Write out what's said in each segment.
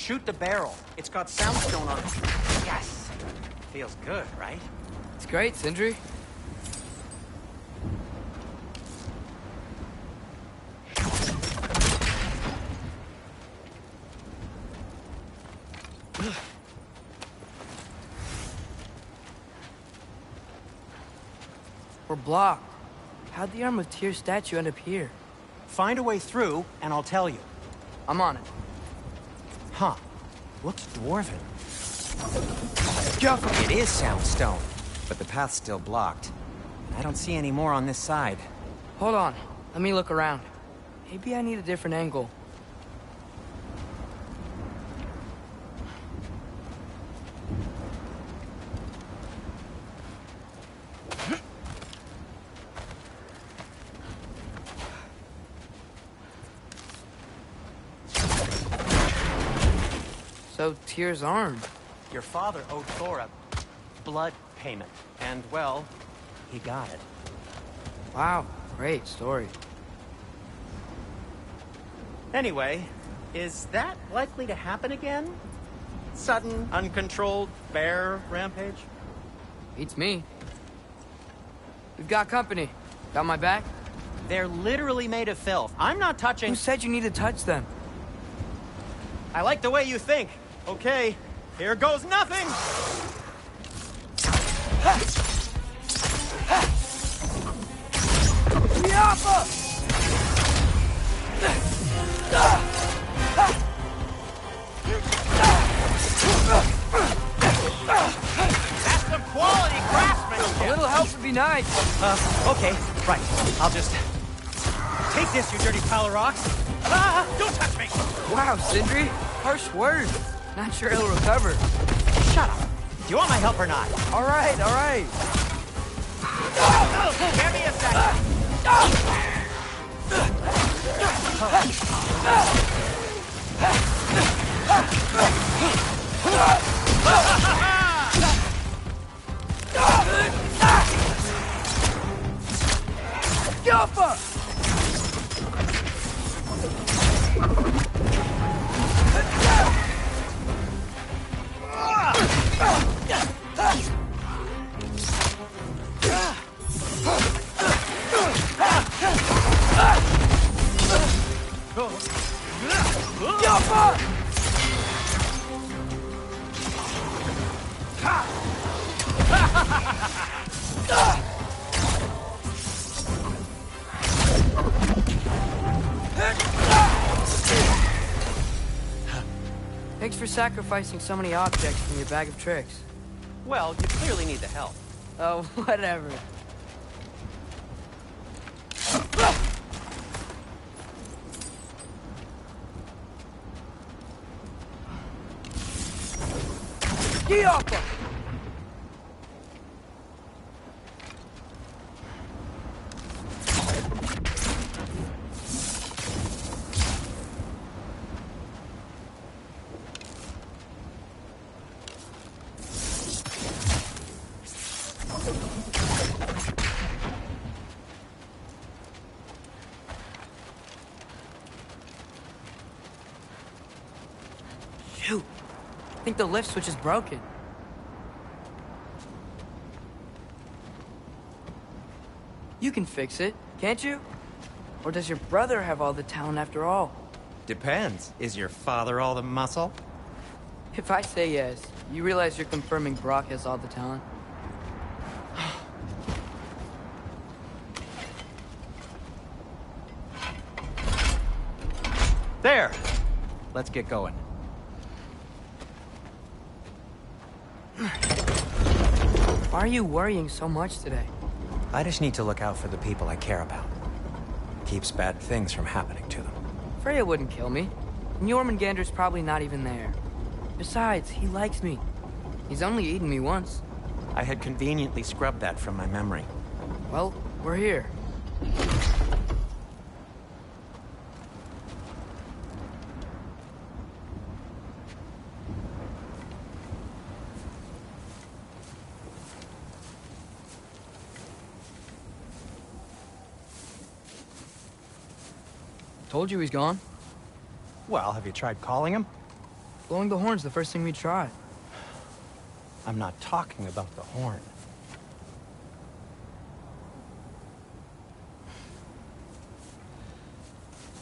Shoot the barrel. It's got soundstone on it. Yes! Feels good, right? It's great, Sindri. We're blocked. How'd the Arm of Tyr statue end up here? Find a way through, and I'll tell you. I'm on it. Huh. Looks dwarven. Go! It is soundstone, but the path's still blocked. I don't see any more on this side. Hold on. Let me look around. Maybe I need a different angle. So, Tyr's arm. Your father owed Thor a blood payment, and, well, he got it. Wow, great story. Anyway, is that likely to happen again? Sudden, uncontrolled bear rampage? Beats me. We've got company. Got my back? They're literally made of filth. I'm not touching... Who said you need to touch them? I like the way you think. Okay, here goes nothing! That's some quality craftsmanship! A little help would be nice. Okay, right. I'll just... Take this, you dirty pile of rocks! Ah, don't touch me! Wow, Sindri. Harsh words. Not sure he'll recover. Shut up. Do you want my help or not? All right, all right. Give me a second. Guffa! Thanks for sacrificing so many objects from your bag of tricks. Well, you clearly need the help. Oh, whatever. Giyapa! Shoot! I think the lift switch is broken. You can fix it, can't you? Or does your brother have all the talent after all? Depends. Is your father all the muscle? If I say yes, you realize you're confirming Brock has all the talent? There! Let's get going. Why are you worrying so much today? I just need to look out for the people I care about. Keeps bad things from happening to them. Freya wouldn't kill me. And Jormungandr's probably not even there. Besides, he likes me. He's only eaten me once. I had conveniently scrubbed that from my memory. Well, we're here. Told you he's gone. Well, have you tried calling him? Blowing the horn's the first thing we tried. I'm not talking about the horn.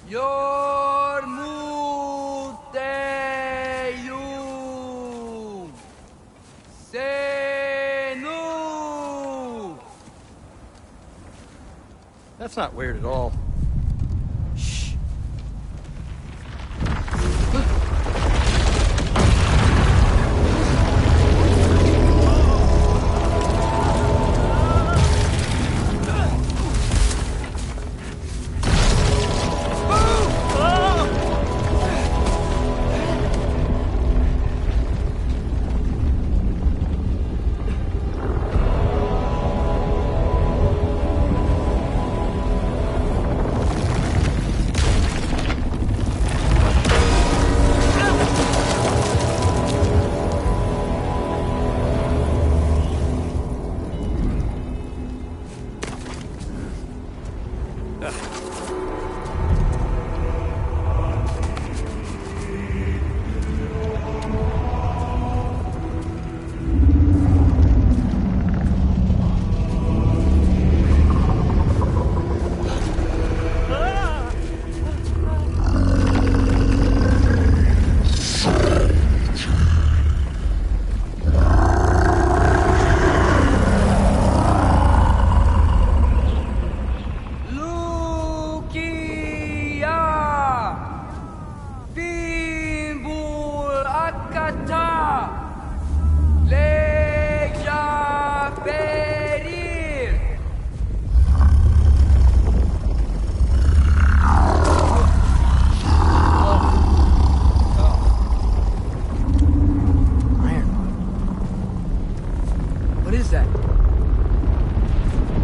Yormuteyu Senu. That's not weird at all. Shh.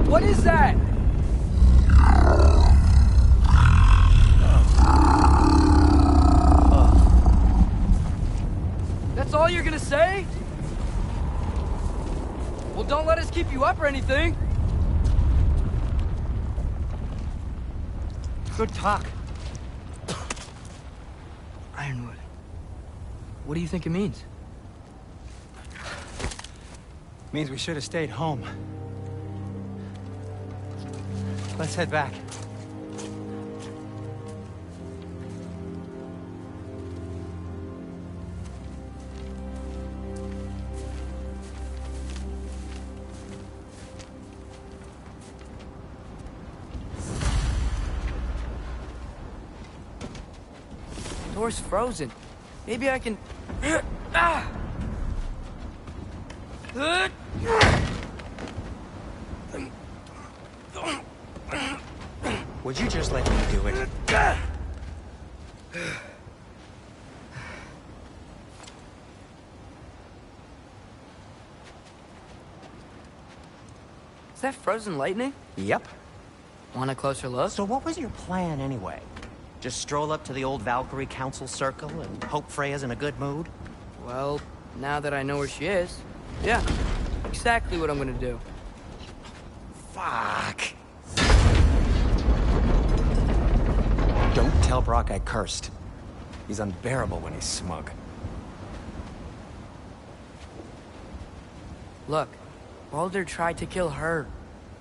What is that? That's all you're gonna say? Well, don't let us keep you up or anything. Good talk. Ironwood. What do you think it means? Means we should have stayed home. Let's head back. Door's frozen. Maybe I can... Ah! Would you just let me do it? Is that frozen lightning? Yep. Want a closer look? So what was your plan anyway? Just stroll up to the old Valkyrie Council Circle and hope Freya's in a good mood? Well, now that I know where she is, yeah, exactly what I'm gonna do. Fuck. Don't tell Brock I cursed. He's unbearable when he's smug. Look, Baldur tried to kill her.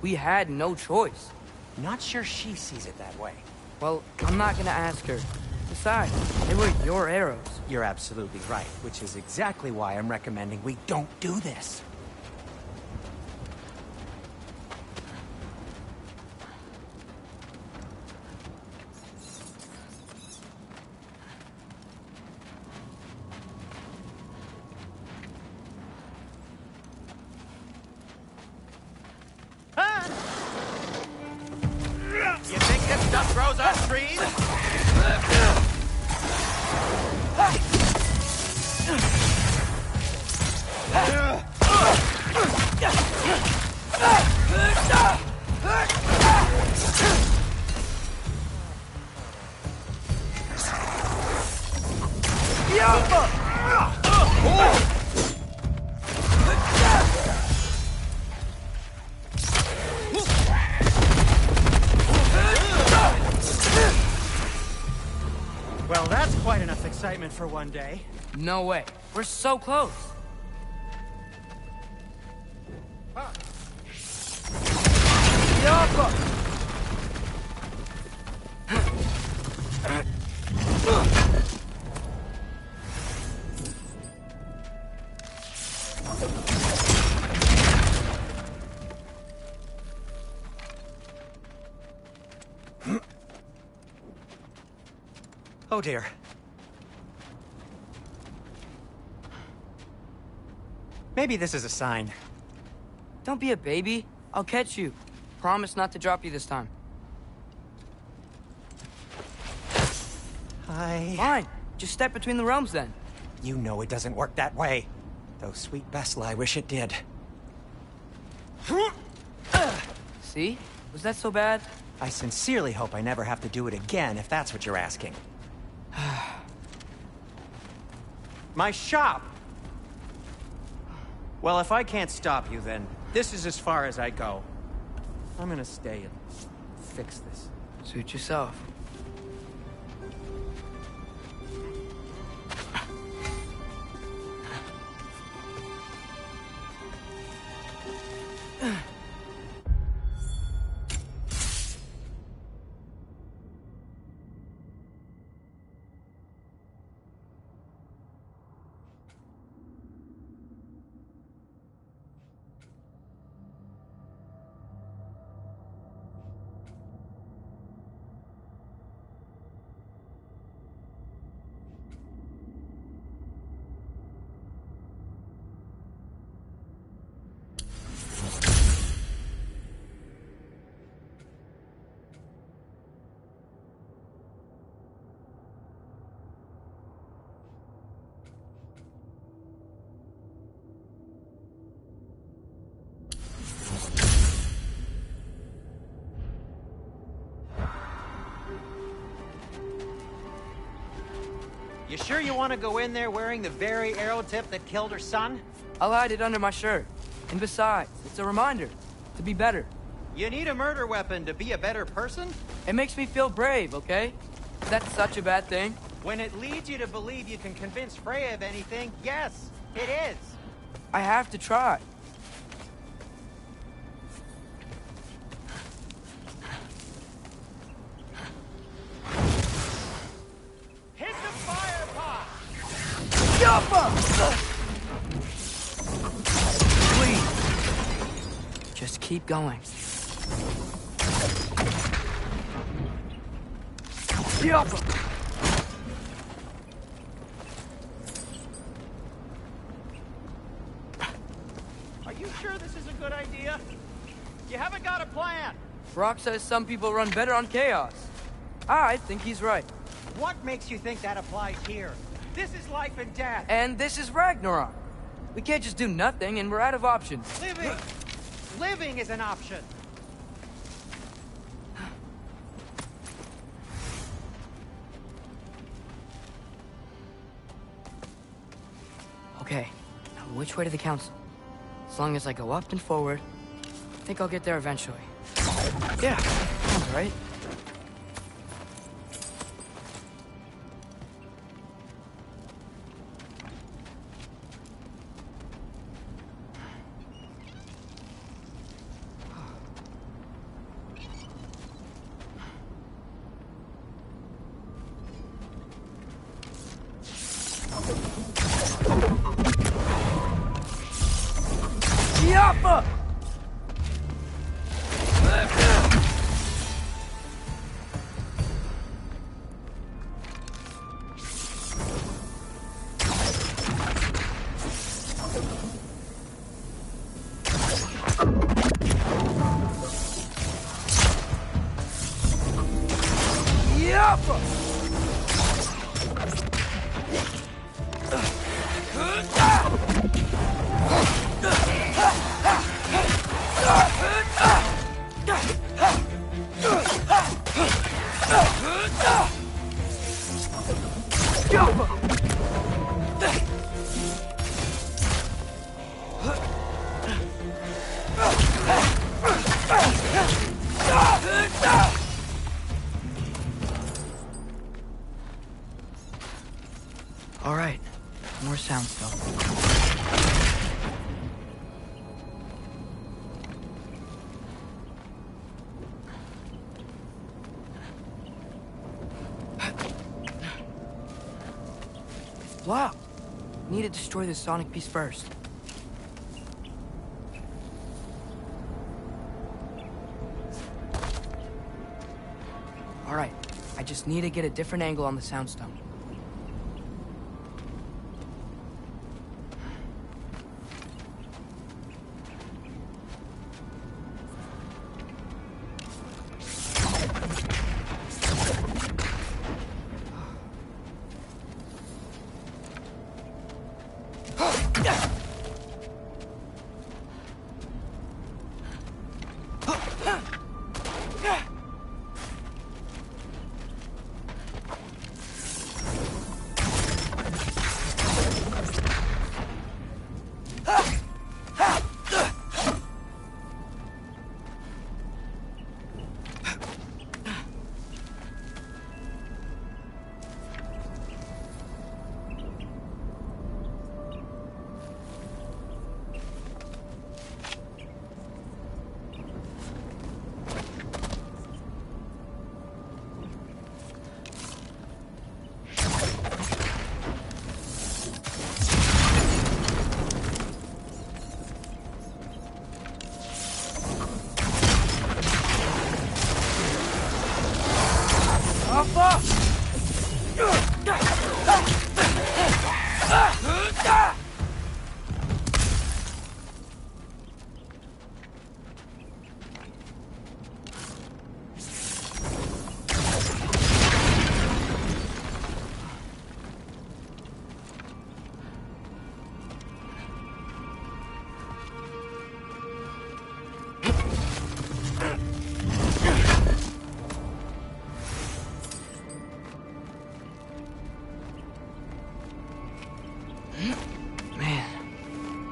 We had no choice. Not sure she sees it that way. Well, I'm not gonna ask her. Besides, they were your arrows. You're absolutely right, which is exactly why I'm recommending we don't do this. You think this stuff grows on trees? Well, that's quite enough excitement for one day. No way. We're so close. Yappa! Oh dear. Maybe this is a sign. Don't be a baby. I'll catch you. Promise not to drop you this time. Fine. Just step between the realms then. You know it doesn't work that way. Though sweet Bessel, I wish it did. See? Was that so bad? I sincerely hope I never have to do it again, if that's what you're asking. My shop! Well, if I can't stop you, then this is as far as I go. I'm gonna stay and fix this. Suit yourself. You sure you want to go in there wearing the very arrow tip that killed her son? I'll hide it under my shirt. And besides, it's a reminder to be better. You need a murder weapon to be a better person? It makes me feel brave, okay? Is that such a bad thing? When it leads you to believe you can convince Freya of anything, yes, it is. I have to try. Hit the fire pot! Please. Just keep going. Are you sure this is a good idea? You haven't got a plan. Brock says some people run better on chaos. I think he's right. What makes you think that applies here? This is life and death. And this is Ragnarok. We can't just do nothing, and we're out of options. Living is an option. Okay, now which way to the council? As long as I go up and forward, I think I'll get there eventually. Yeah, sounds right. Yappa! Yappa! more soundstone. It's blocked. Need to destroy the sonic piece first. All right, I just need to get a different angle on the soundstone.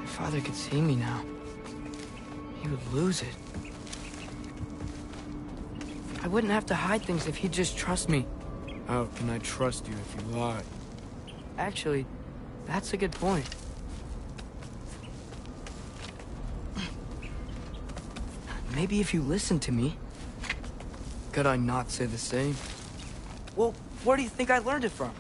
Father could see me now. He would lose it. I wouldn't have to hide things if he'd just trust me. How can I trust you if you lie? Actually, that's a good point. Maybe if you listen to me. Could I not say the same? Well, where do you think I learned it from?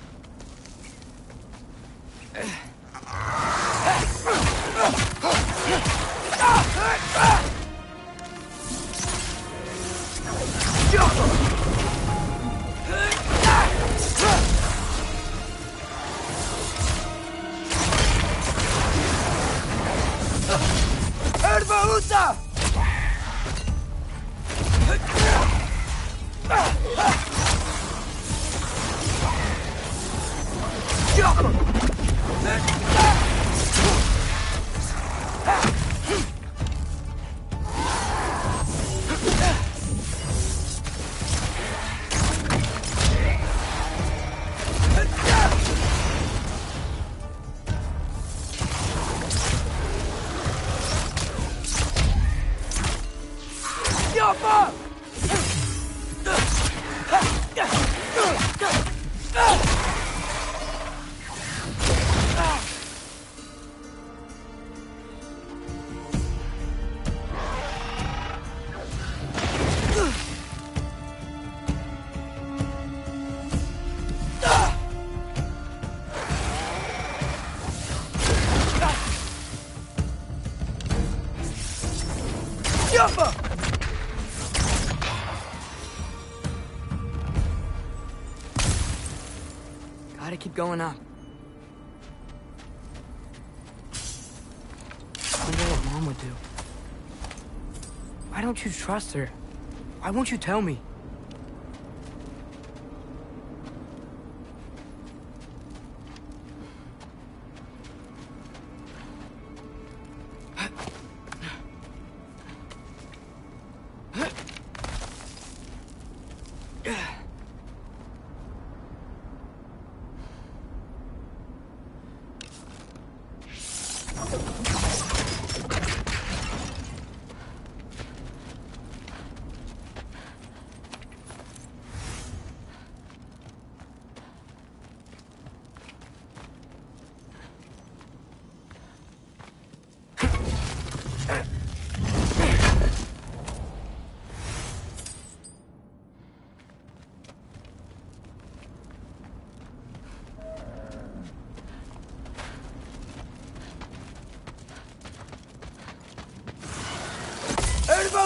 Gotta keep going up. Wonder what Mom would do. Why don't you trust her? Why won't you tell me?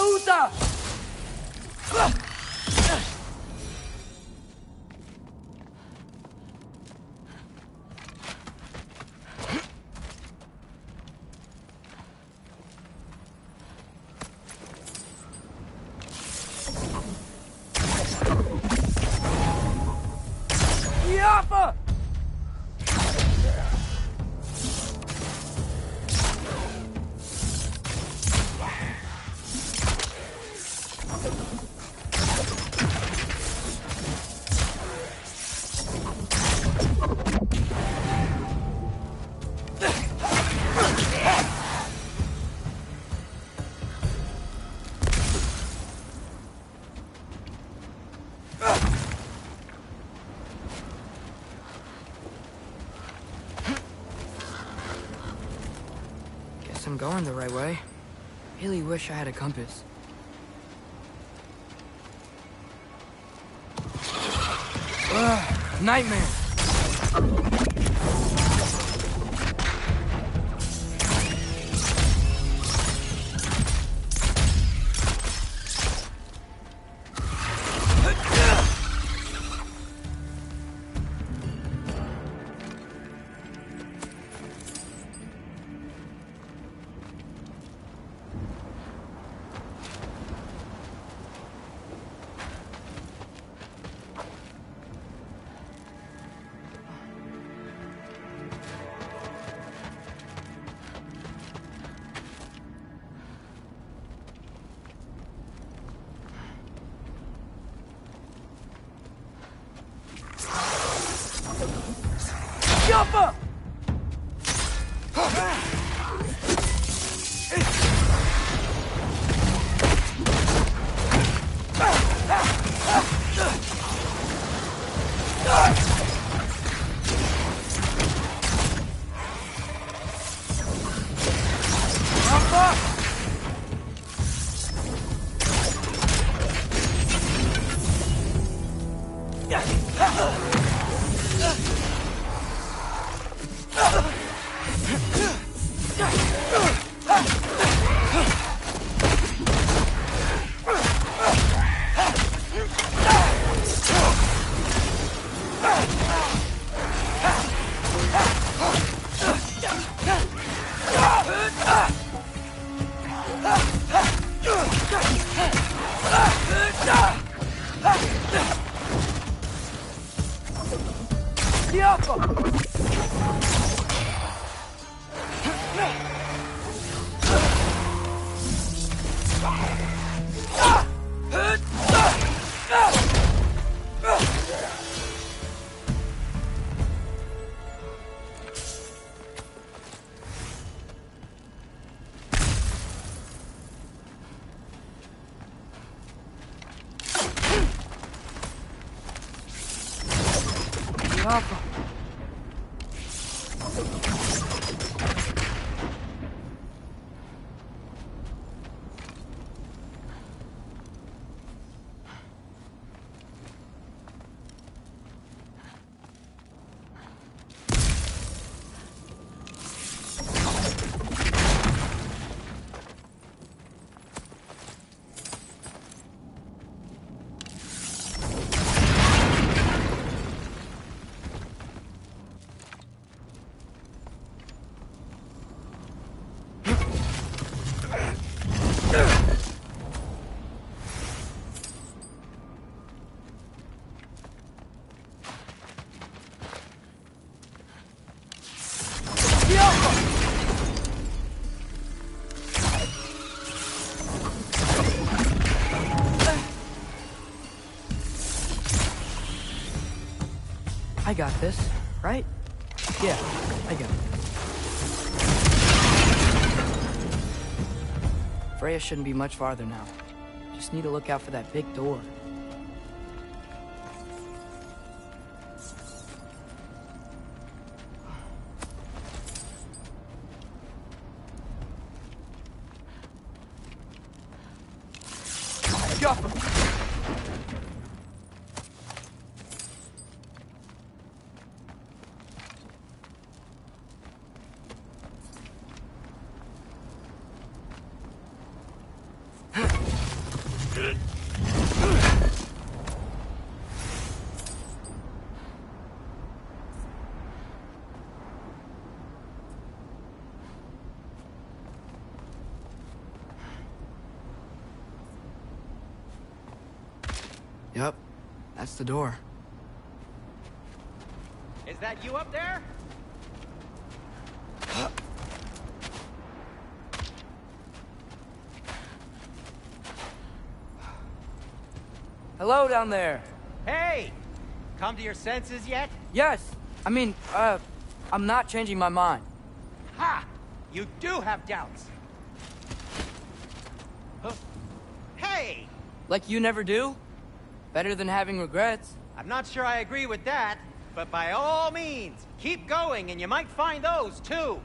Puta! Yappa! Guess I'm going the right way. Really wish I had a compass. Ugh, nightmare! Yappa! Yappa! I got this, right? Yeah, I got it. Freya shouldn't be much farther now. Just need to look out for that big door. Yappa! Yep, that's the door. Is that you up there? Hello down there. Hey! Come to your senses yet? Yes. I mean, I'm not changing my mind. Ha! You do have doubts. Huh? Hey! Like you never do? Better than having regrets. I'm not sure I agree with that, but by all means, keep going and you might find those too.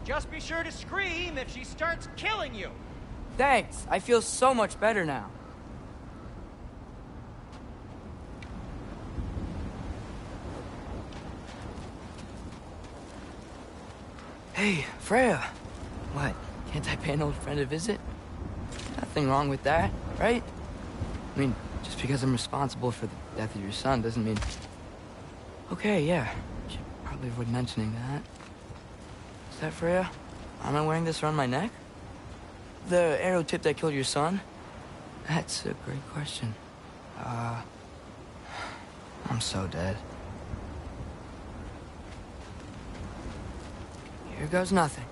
Just be sure to scream if she starts killing you. Thanks. I feel so much better now. Hey, Freya. What? Can't I pay an old friend a visit? Nothing wrong with that, right? I mean, just because I'm responsible for the death of your son doesn't mean... Okay, yeah. Should probably avoid mentioning that. Is that Freya? Am I wearing this around my neck? The arrow tip that killed your son? That's a great question. I'm so dead. Here goes nothing.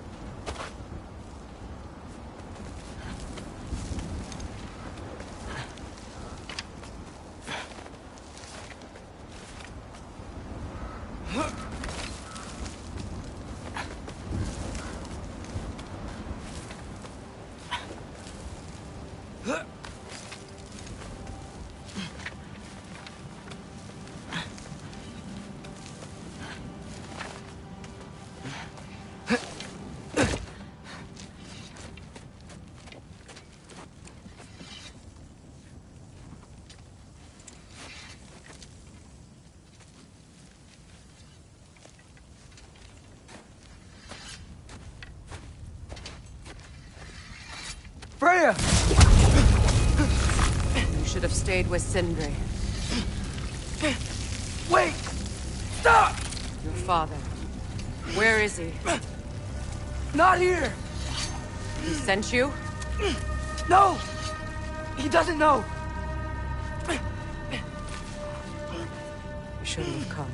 Freya! You should have stayed with Sindri. Wait! Stop! Your father. Where is he? Not here! He sent you? No! He doesn't know! You shouldn't have come.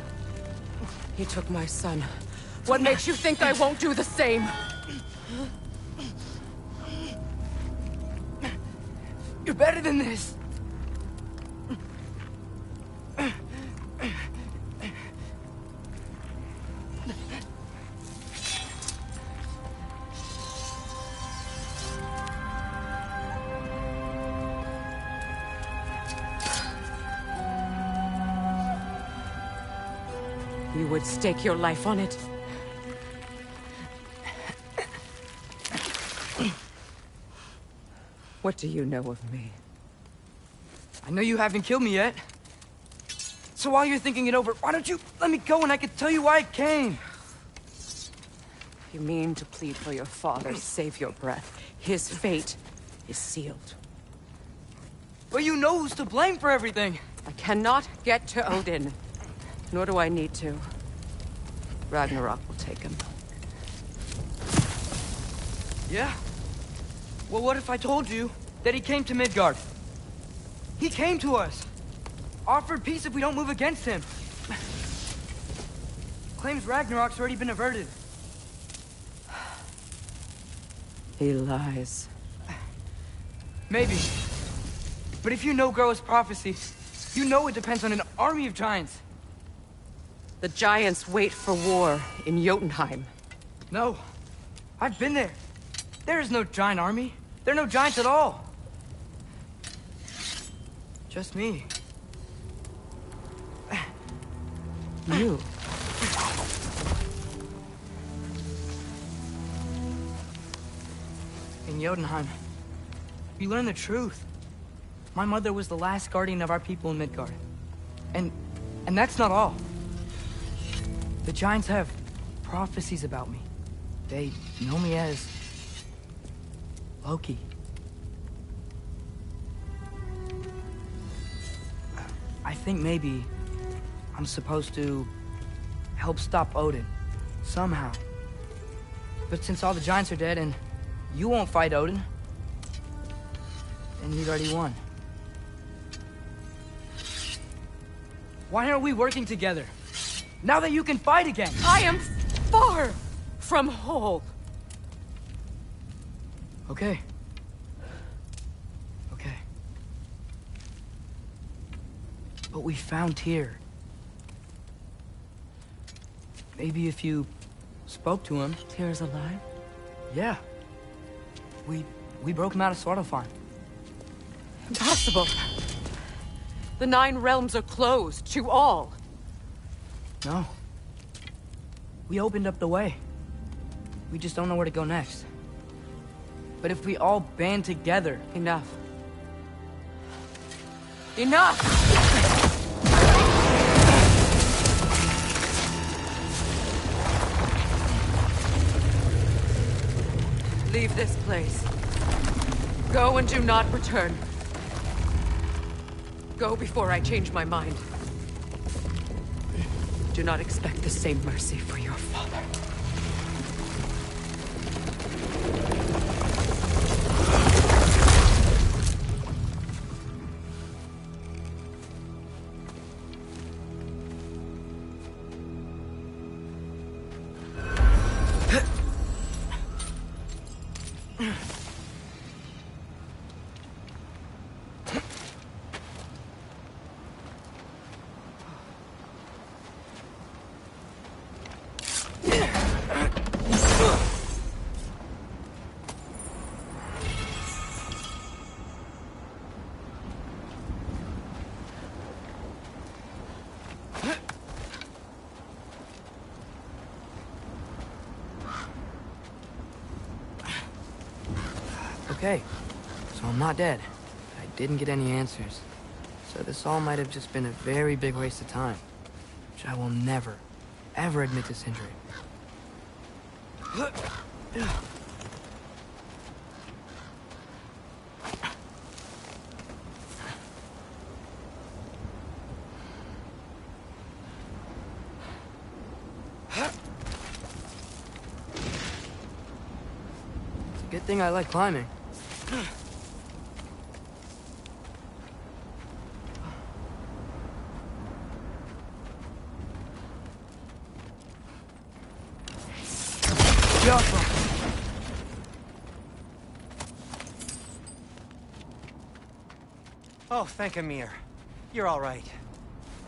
He took my son. What makes you think I won't do the same? You're better than this! You would stake your life on it? What do you know of me? I know you haven't killed me yet. So while you're thinking it over, why don't you let me go and I can tell you why I came? You mean to plead for your father, save your breath. His fate is sealed. But you know who's to blame for everything. I cannot get to Odin. Nor do I need to. Ragnarok will take him. Yeah? Well, what if I told you that he came to Midgard? He came to us. Offered peace if we don't move against him. Claims Ragnarok's already been averted. He lies. Maybe. But if you know Groa's prophecy, you know it depends on an army of giants. The giants wait for war in Jotunheim. No. I've been there. There is no giant army. There are no giants at all. Just me. You? In Jotunheim, we learn the truth. My mother was the last guardian of our people in Midgard. And that's not all. The giants have prophecies about me. They know me as Loki. I think maybe I'm supposed to help stop Odin. Somehow. But since all the giants are dead and you won't fight Odin, then he's already won. Why aren't we working together? Now that you can fight again! I am far from whole. Okay. Okay. But we found Tyr. Maybe if you spoke to him... Tyr's alive? Yeah. We broke him out of Svartalfheim. Impossible. The 9 realms are closed to all. No. We opened up the way. We just don't know where to go next. But if we all band together... Enough. Enough! Leave this place. Go and do not return. Go before I change my mind. Do not expect the same mercy for your father. Okay, so I'm not dead. I didn't get any answers. So this all might have just been a very big waste of time. Which I will never, ever admit to Sindri. It's a good thing I like climbing. Oh, thank Amir. You're all right.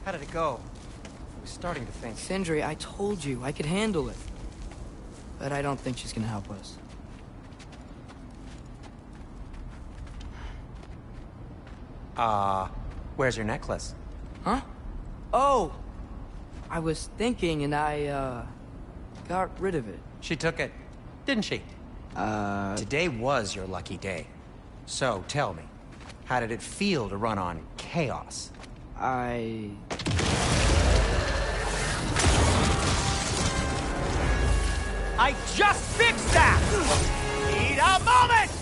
How did it go? I was starting to think. Sindri, I told you I could handle it. But I don't think she's gonna help us. Where's your necklace? Huh? Oh! I was thinking and I, got rid of it. She took it, didn't she? Today was your lucky day. So, tell me, how did it feel to run on chaos? I just fixed that! Need a moment!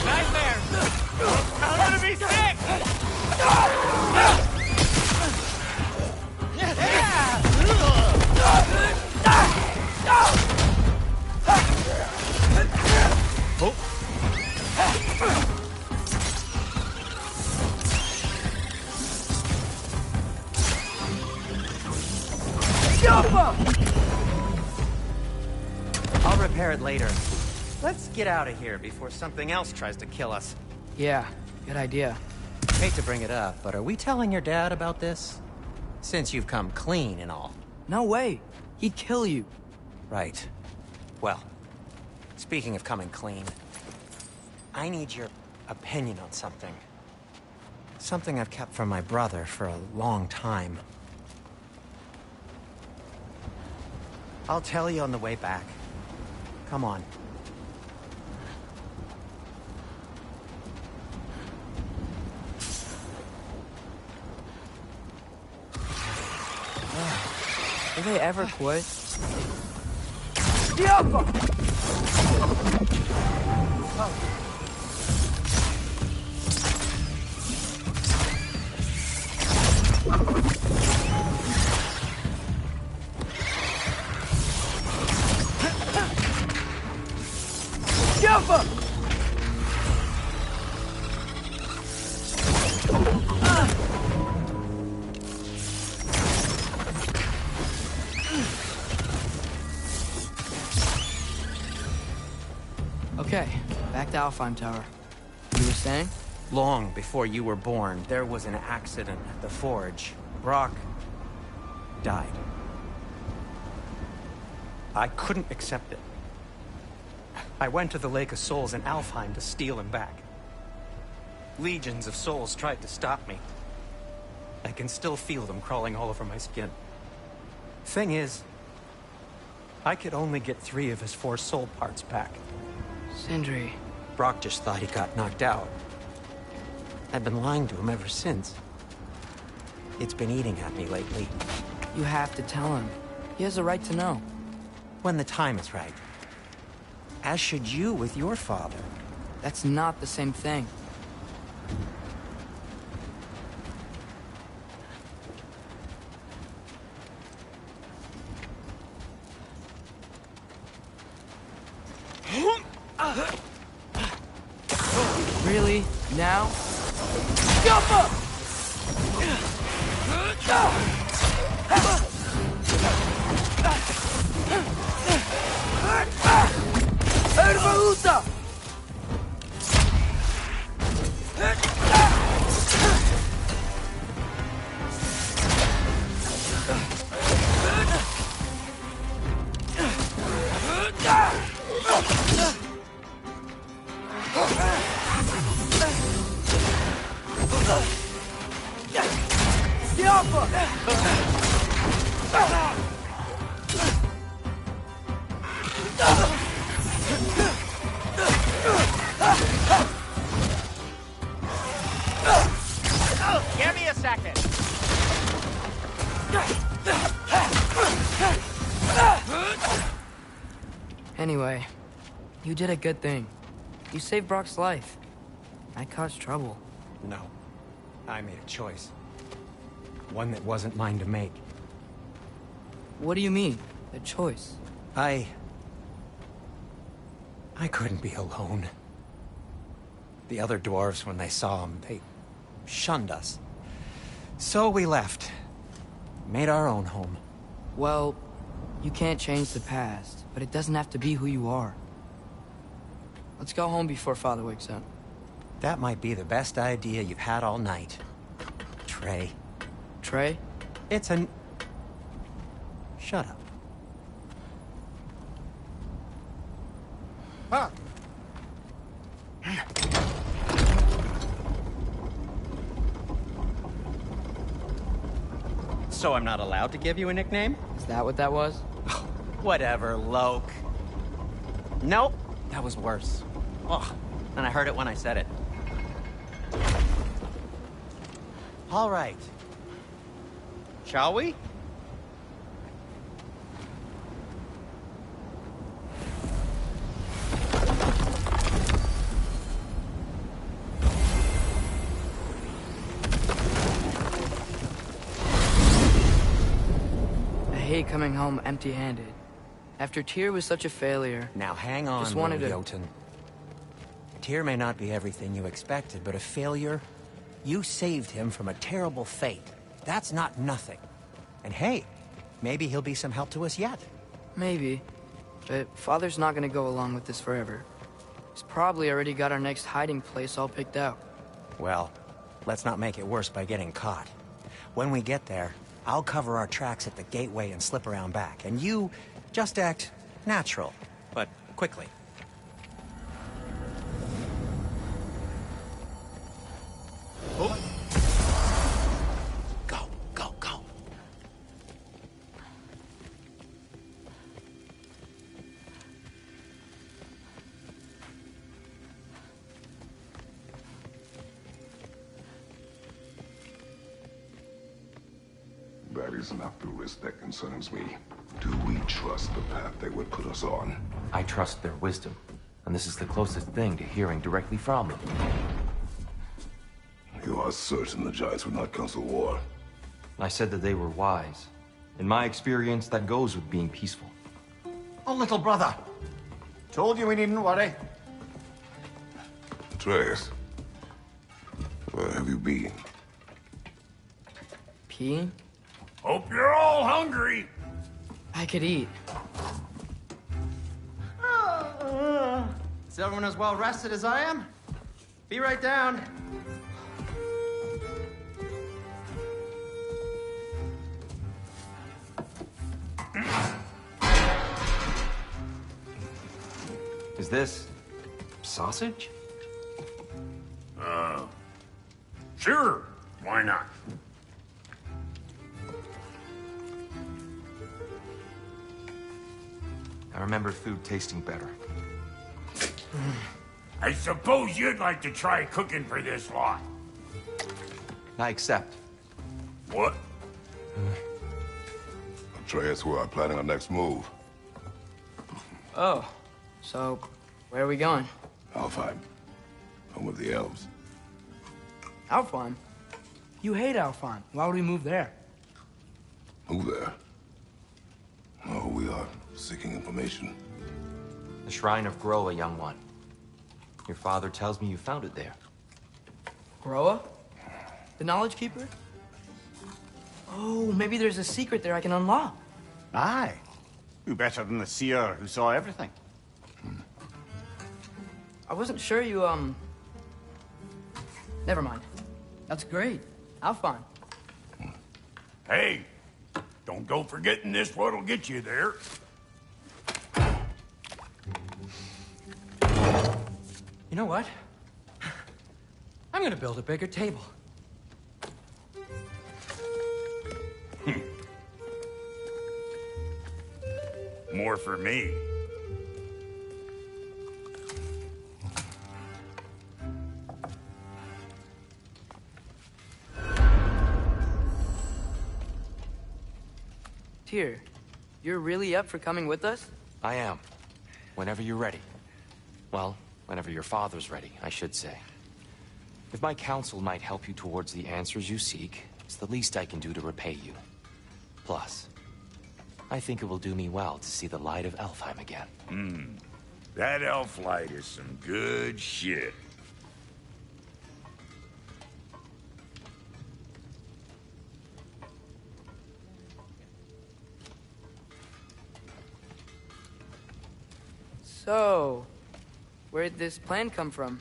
Nightmare! I'm gonna be sick! I'll repair it later. Let's get out of here before something else tries to kill us. Yeah, good idea. Hate to bring it up, but are we telling your dad about this? Since you've come clean and all. No way. He'd kill you. Right. Well, speaking of coming clean, I need your opinion on something. Something I've kept from my brother for a long time. I'll tell you on the way back. Come on. Will they ever quit? Okay, back to Alfheim Tower. You were saying? Long before you were born, there was an accident at the forge. Brock died. I couldn't accept it. I went to the Lake of Souls in Alfheim to steal him back. Legions of souls tried to stop me. I can still feel them crawling all over my skin. Thing is, I could only get 3 of his 4 soul parts back. Sindri. Brock just thought he got knocked out. I've been lying to him ever since. It's been eating at me lately. You have to tell him. He has a right to know. When the time is right. As should you with your father. That's not the same thing. Really? Now? Give me a second. Anyway, you did a good thing. You saved Brock's life. I caused trouble. No. I made a choice. One that wasn't mine to make. What do you mean? A choice? I couldn't be alone. The other dwarves, when they saw him, they shunned us. So we left. Made our own home. Well, you can't change the past, but it doesn't have to be who you are. Let's go home before Father wakes up. That might be the best idea you've had all night. Trey. Trey? It's an... Shut up. Ah. So I'm not allowed to give you a nickname? Is that what that was? Whatever, Loke. Nope, that was worse. Ugh, and I heard it when I said it. All right. Shall we? I hate coming home empty-handed. After Tyr was such a failure... Now hang on, Just wanted little to- Jotun. Tyr may not be everything you expected, but a failure? You saved him from a terrible fate. That's not nothing. And hey, maybe he'll be some help to us yet. Maybe. But Father's not gonna go along with this forever. He's probably already got our next hiding place all picked out. Well, let's not make it worse by getting caught. When we get there, I'll cover our tracks at the gateway and slip around back. And you just act natural, but quickly. Oh. Go, go, go. That is not the risk that concerns me. Too weak trust the path they would put us on. I trust their wisdom, and this is the closest thing to hearing directly from them. You are certain the Giants would not counsel war? I said that they were wise. In my experience, that goes with being peaceful. Oh, little brother. Told you we needn't worry. Atreus, where have you been? Peeing? Hope you're all hungry. I could eat. Is everyone as well rested as I am? Be right down. Is this sausage? Sure. Why not? I remember food tasting better. I suppose you'd like to try cooking for this lot. I accept. What? Atreus, we are planning our next move. Oh, so where are we going? Alfheim. Home of the elves. Alfheim? You hate Alfheim. Why would we move there? Who there? Oh, we are seeking information. The Shrine of Groa, young one. Your father tells me you found it there. Groa? The Knowledge Keeper? Oh, maybe there's a secret there I can unlock. Aye. Who better than the seer who saw everything? I wasn't sure you, Never mind. That's great. Alfheim. Hey, don't go forgetting this what'll get you there. You know what? I'm gonna build a bigger table. More for me. Tyr, you're really up for coming with us? I am. Whenever you're ready. Well, whenever your father's ready, I should say. If my counsel might help you towards the answers you seek, it's the least I can do to repay you. Plus, I think it will do me well to see the light of Alfheim again. That elf light is some good shit. So, where'd this plan come from?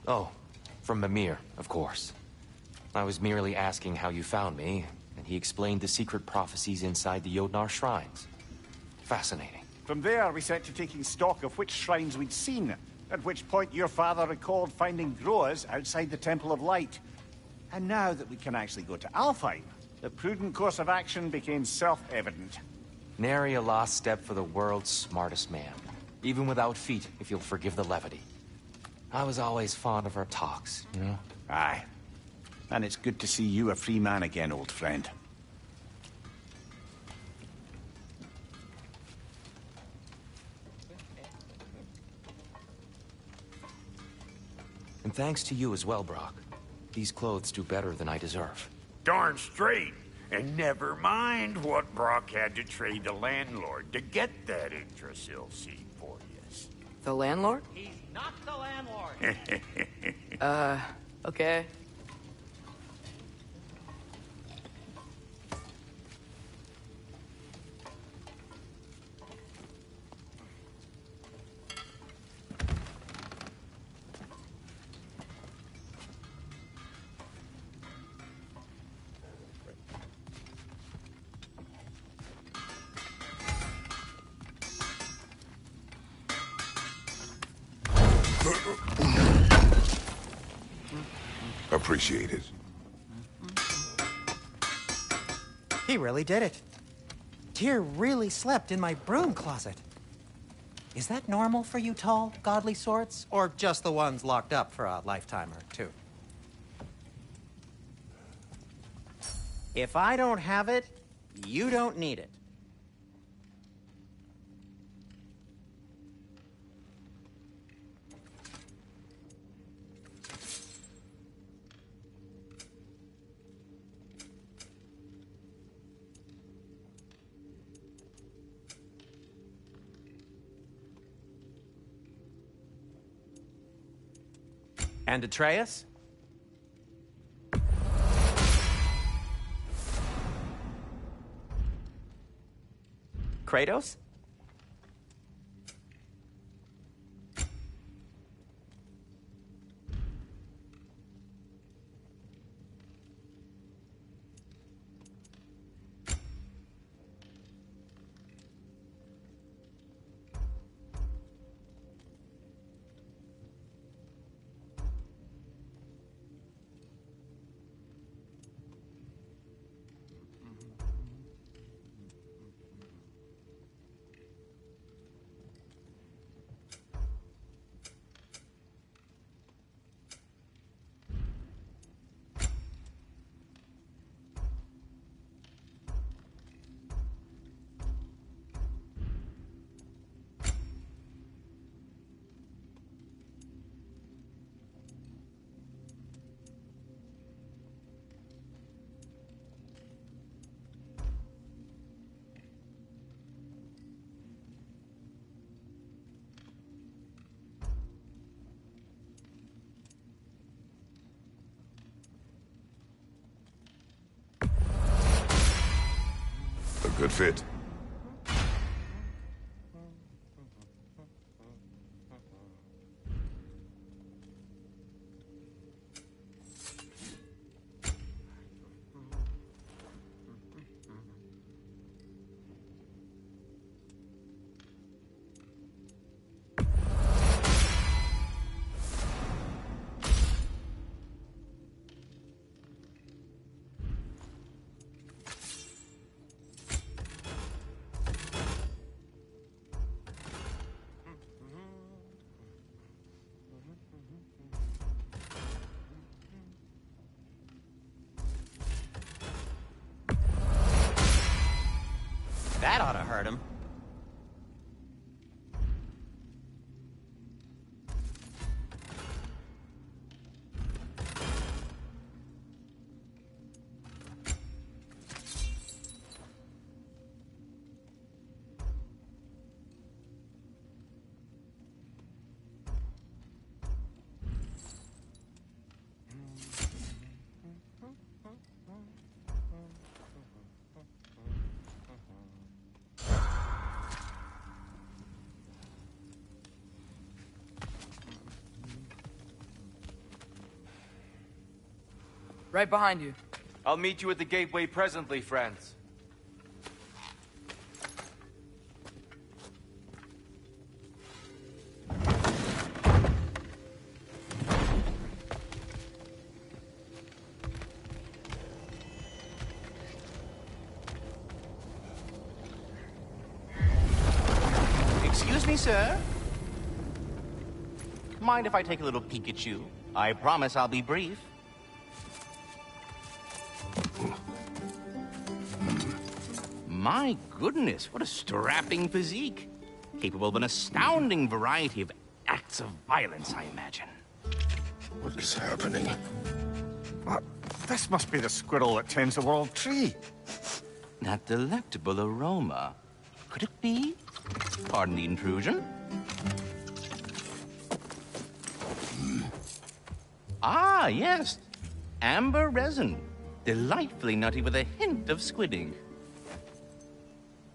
Oh, from Mimir, of course. I was merely asking how you found me, and he explained the secret prophecies inside the Jotnar shrines. Fascinating. From there, we set to taking stock of which shrines we'd seen, at which point your father recalled finding Groas outside the Temple of Light. And now that we can actually go to Alfheim, the prudent course of action became self-evident. Nary a lost step for the world's smartest man. Even without feet, if you'll forgive the levity. I was always fond of our talks, you know? Aye. And it's good to see you a free man again, old friend. And thanks to you as well, Brock. These clothes do better than I deserve. Darn straight. And never mind what Brock had to trade the landlord to get that Yggdrasil seed for you. The landlord? He's not the landlord. Okay. Appreciate it. He really did it. Tyr really slept in my broom closet. Is that normal for you tall, godly sorts? Or just the ones locked up for a lifetime or two? If I don't have it, you don't need it. And Atreus? Kratos? A good fit. That ought to hurt him. Right behind you. I'll meet you at the gateway presently, friends. Excuse me, sir? Mind if I take a little peek at you? I promise I'll be brief. My goodness, what a strapping physique. Capable of an astounding variety of acts of violence, I imagine. What is happening? What? This must be the squirrel that tends the world tree. That delectable aroma. Could it be? Pardon the intrusion. Ah, yes. Amber resin. Delightfully nutty with a hint of squidding.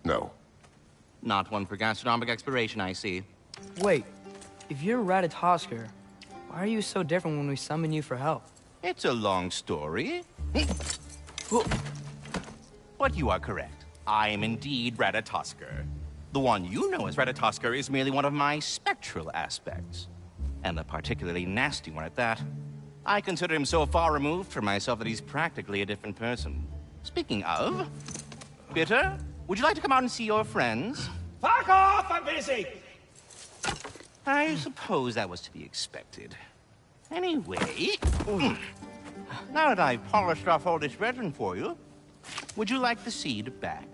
No. Not one for gastronomic exploration, I see. Wait, if you're Ratatoskr, why are you so different when we summon you for help? It's a long story. But you are correct. I am indeed Ratatoskr. The one you know as Ratatoskr is merely one of my spectral aspects. And a particularly nasty one at that. I consider him so far removed from myself that he's practically a different person. Speaking of... Bitter, would you like to come out and see your friends? Fuck off! I'm busy! I suppose that was to be expected. Anyway... Now that I've polished off all this resin for you, would you like the seed back?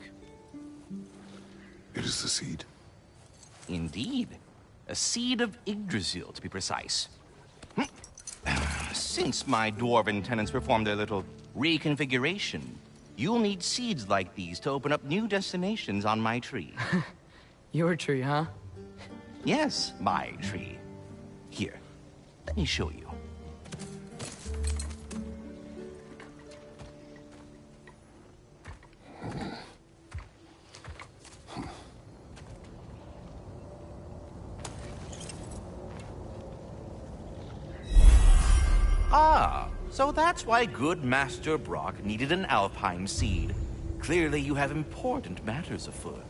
It is the seed. Indeed. A seed of Yggdrasil, to be precise. Since my dwarven tenants performed their little reconfiguration, you'll need seeds like these to open up new destinations on my tree. Your tree, huh? Yes, my tree. Here, let me show you. So that's why good Master Brock needed an Alfheim seed. Clearly you have important matters afoot.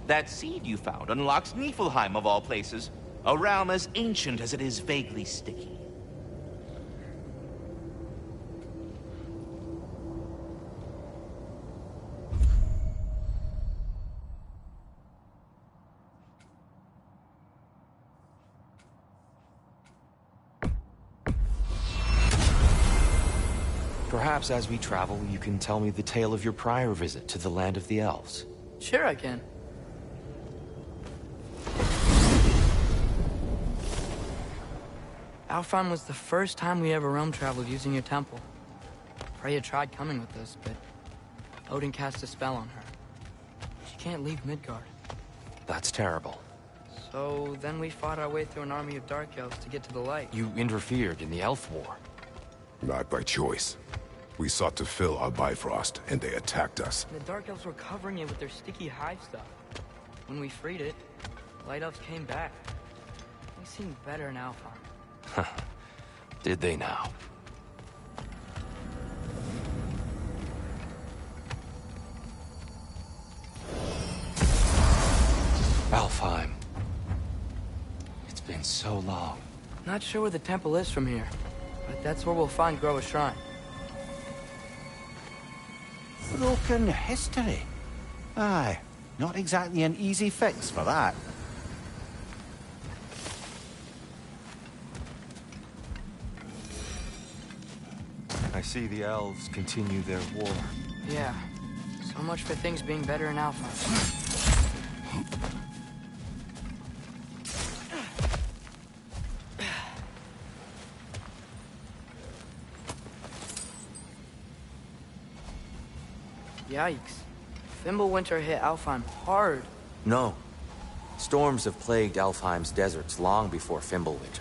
That seed you found unlocks Niflheim of all places, a realm as ancient as it is vaguely sticky. Perhaps as we travel, you can tell me the tale of your prior visit to the land of the elves. Sure I can. Alfheim was the first time we ever realm traveled using your temple. Freya tried coming with us, but Odin cast a spell on her. She can't leave Midgard. That's terrible. So then we fought our way through an army of dark elves to get to the light. You interfered in the elf war. Not by choice. We sought to fill our Bifrost, and they attacked us. The dark elves were covering it with their sticky hive stuff. When we freed it, light elves came back. They seemed better in Alfheim. Did they now? Alfheim. It's been so long. Not sure where the temple is from here, but that's where we'll find Groa's shrine. Broken history. Aye, not exactly an easy fix for that. I see the elves continue their war. Yeah, so much for things being better in Alfheim. Yikes. Fimbulwinter hit Alfheim hard. No. Storms have plagued Alfheim's deserts long before Fimbulwinter.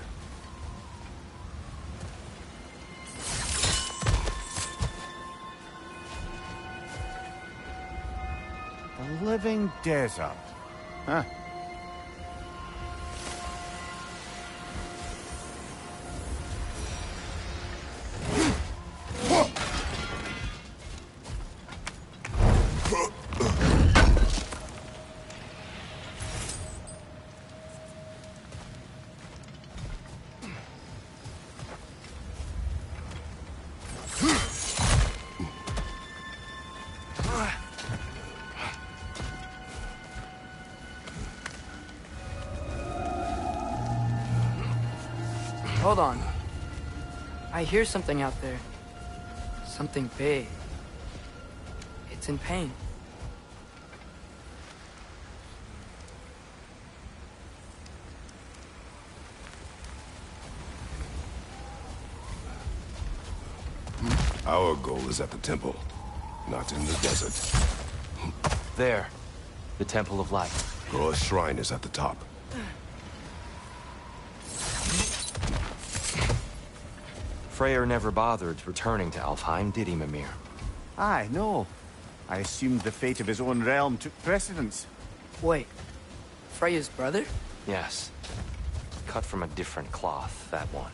The living desert. Huh. Hold on. I hear something out there. Something big. It's in pain. Our goal is at the temple, not in the desert. There. The Temple of Light. Groa's shrine is at the top. Freyr never bothered returning to Alfheim, did he, Mimir? Aye, no. I assumed the fate of his own realm took precedence. Wait. Freya's brother? Yes. Cut from a different cloth, that one.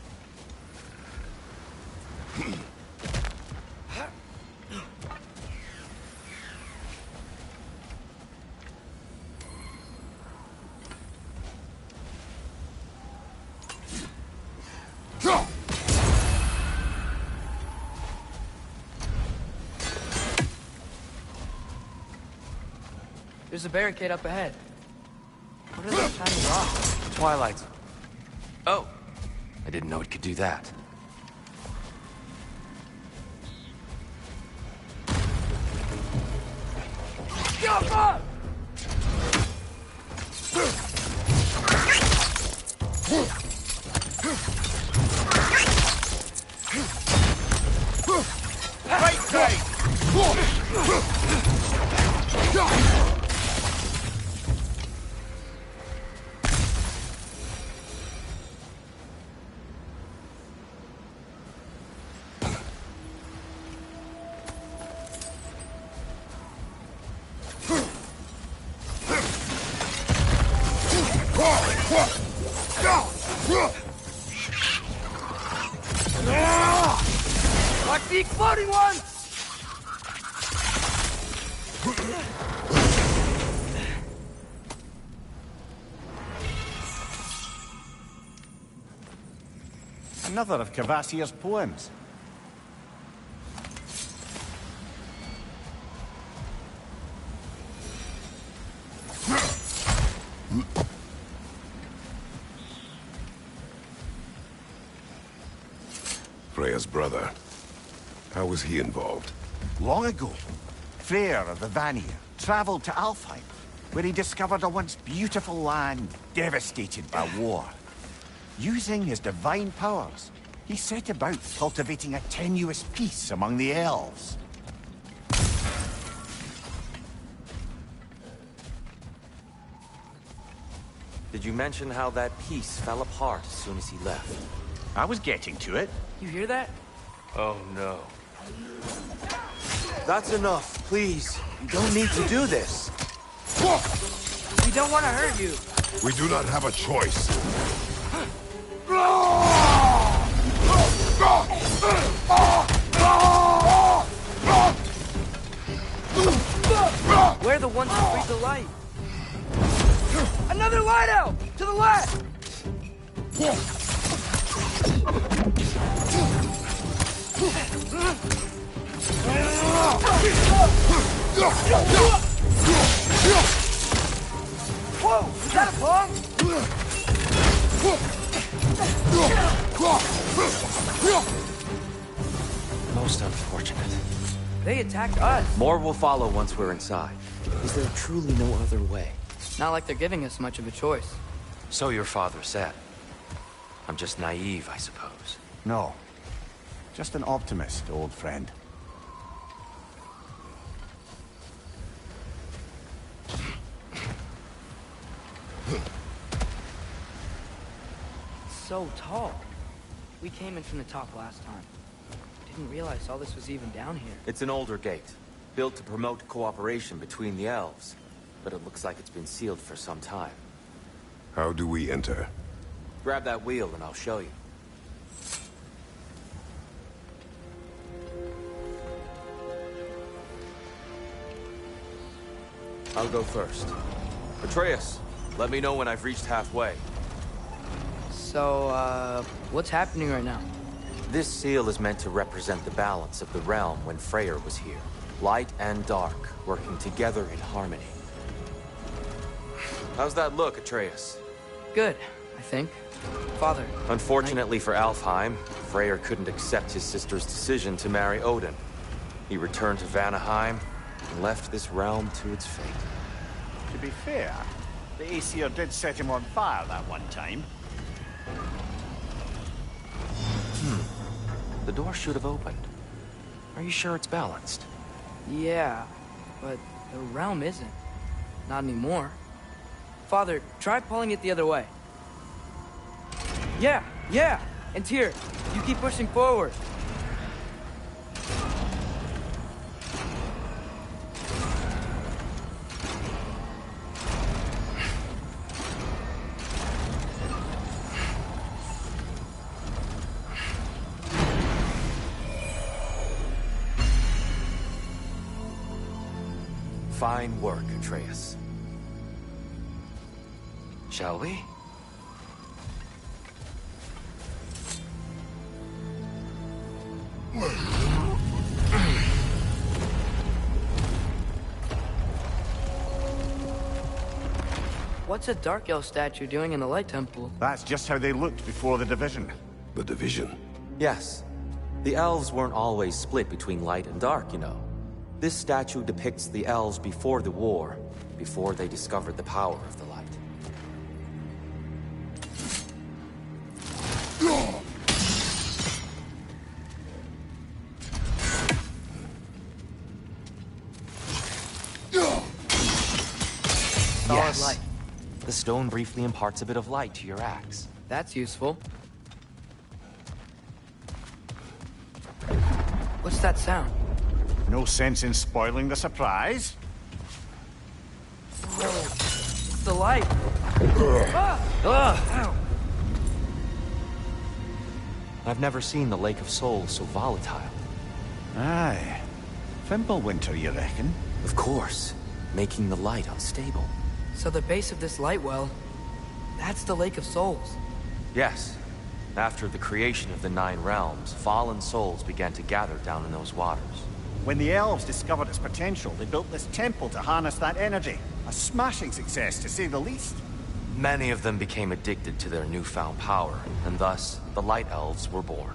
There's a barricade up ahead. What are those shiny rocks? Twilight. Oh. I didn't know it could do that. Jump! Right side! The exploding one! Another of Cavassier's poems. Freya's brother. How was he involved? Long ago, Freyr of the Vanir traveled to Alfheim, where he discovered a once beautiful land devastated by war. Using his divine powers, he set about cultivating a tenuous peace among the elves. Did you mention how that piece fell apart as soon as he left? I was getting to it. You hear that? Oh, no. That's enough, please. You don't need to do this. We don't want to hurt you. We do not have a choice. We're the ones who freed the light. Another light out! To the left! Whoa! Is that a bomb? Most unfortunate. They attacked us. More will follow once we're inside. Is there truly no other way? Not like they're giving us much of a choice. So your father said. I'm just naive, I suppose. No. Just an optimist, old friend. So tall. We came in from the top last time. Didn't realize all this was even down here. It's an older gate, built to promote cooperation between the elves. But it looks like it's been sealed for some time. How do we enter? Grab that wheel and I'll show you. I'll go first. Atreus, let me know when I've reached halfway. So, what's happening right now? This seal is meant to represent the balance of the realm when Freyr was here. Light and dark, working together in harmony. How's that look, Atreus? Good, I think. Father. Unfortunately for Alfheim, Freyr couldn't accept his sister's decision to marry Odin. He returned to Vanaheim and left this realm to its fate. To be fair, the Aesir did set him on fire that one time. The door should have opened. Are you sure it's balanced? Yeah, but the realm isn't. Not anymore. Father, try pulling it the other way. Yeah! And here, you keep pushing forward. Fine work, Atreus. Shall we? What's a Dark Elf statue doing in the Light Temple? That's just how they looked before the division. The division? Yes. The elves weren't always split between light and dark, you know. This statue depicts the elves before the war, before they discovered the power of the light. Yes. Light. The stone briefly imparts a bit of light to your axe. That's useful. What's that sound? No sense in spoiling the surprise. It's the light. I've never seen the Lake of Souls so volatile. Aye. Fimbulwinter, you reckon? Of course. Making the light unstable. So the base of this light well, that's the Lake of Souls. Yes. After the creation of the Nine Realms, fallen souls began to gather down in those waters. When the elves discovered its potential, they built this temple to harness that energy. A smashing success, to say the least. Many of them became addicted to their newfound power, and thus, the Light Elves were born.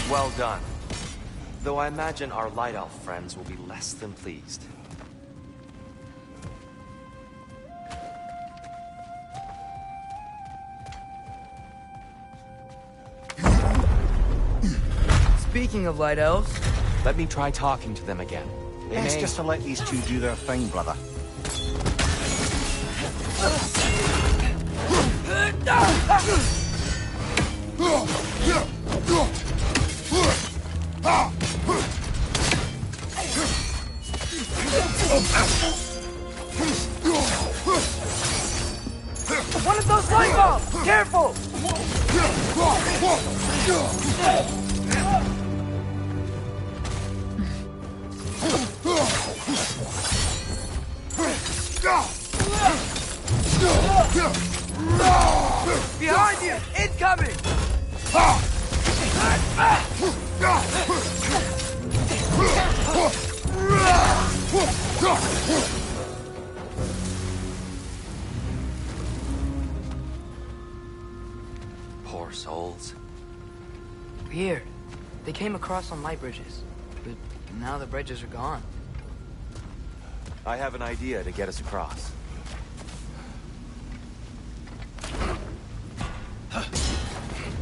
Well done. Though I imagine our Light Elf friends will be less than pleased. Speaking of Light Elves... Let me try talking to them again. It's just to let these two do their thing, brother. One of those light bulbs! Careful! Behind you! Incoming! Poor souls. Weird. They came across on light bridges, but now the bridges are gone. I have an idea to get us across.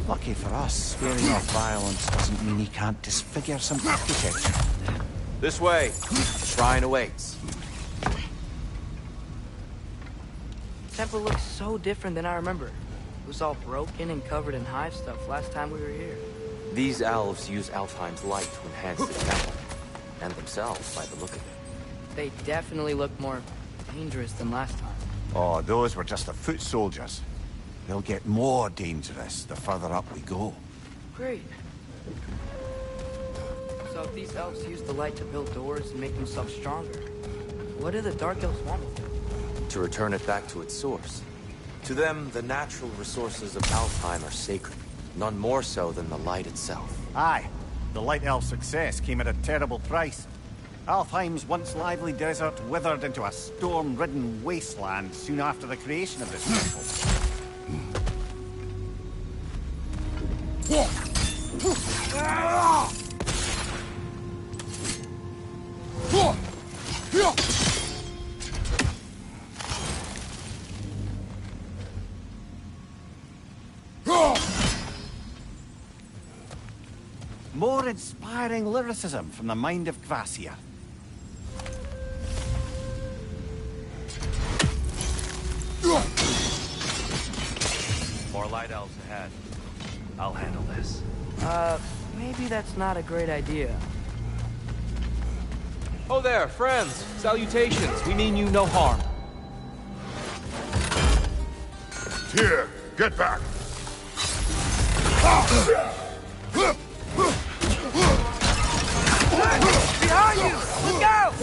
Lucky for us, sparing off violence doesn't mean he can't disfigure some architecture. This way. The shrine awaits. The temple looks so different than I remember. It was all broken and covered in hive stuff last time we were here. These elves use Alfheim's light to enhance the temple, and themselves by the look of it. They definitely look more dangerous than last time. Oh, those were just the foot soldiers. They'll get more dangerous the further up we go. Great. So if these elves use the light to build doors and make themselves stronger, what do the Dark Elves want with it? To return it back to its source. To them, the natural resources of Alfheim are sacred, none more so than the light itself. Aye, the Light Elf success came at a terrible price. Alfheim's once lively desert withered into a storm-ridden wasteland soon after the creation of this temple. More inspiring lyricism from the mind of Gracia. More light elves ahead. I'll handle this. Maybe that's not a great idea. Oh there, friends. Salutations. We mean you no harm. Here, Get back! Behind you! Look out!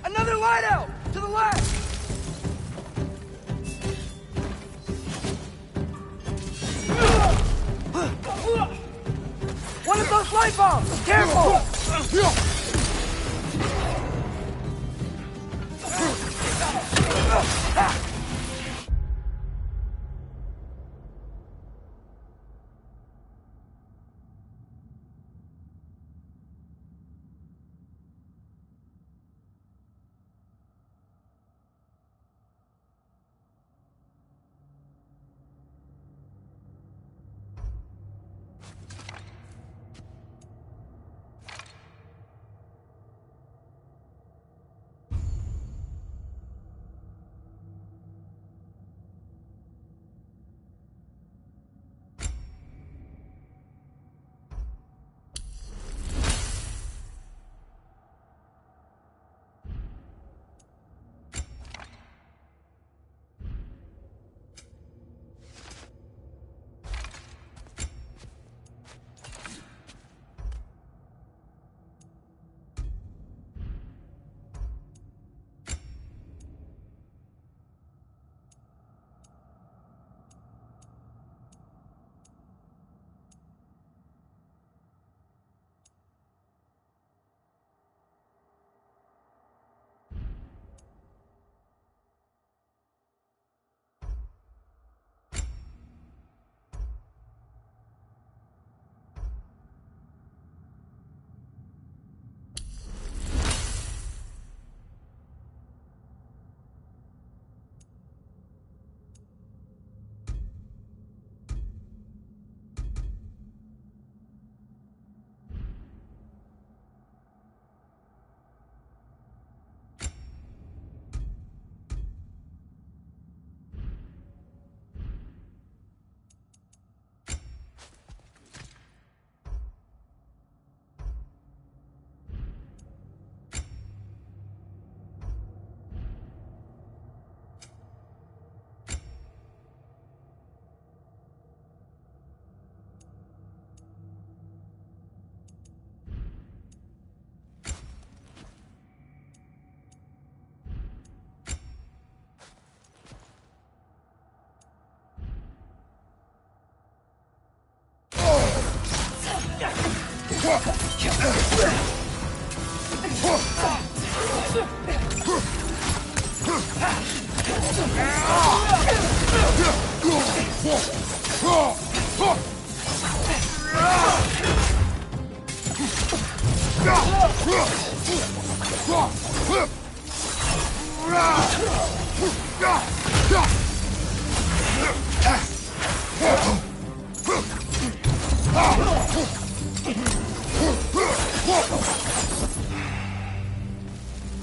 Another light out! To the left! One of those light bombs! Careful!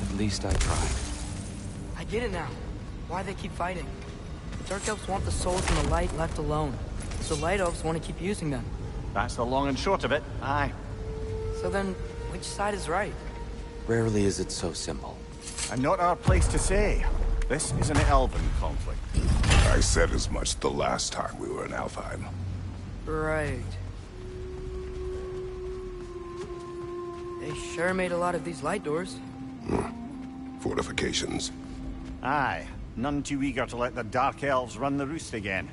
At least I tried. I get it now. Why they keep fighting. Dark elves want the souls in the light left alone. So light elves want to keep using them. That's the long and short of it. Aye. So then, which side is right? Rarely is it so simple. And not our place to say. This is an elven conflict. I said as much the last time we were in Alfheim. Right. They sure made a lot of these light doors. Fortifications. Aye. None too eager to let the Dark Elves run the roost again.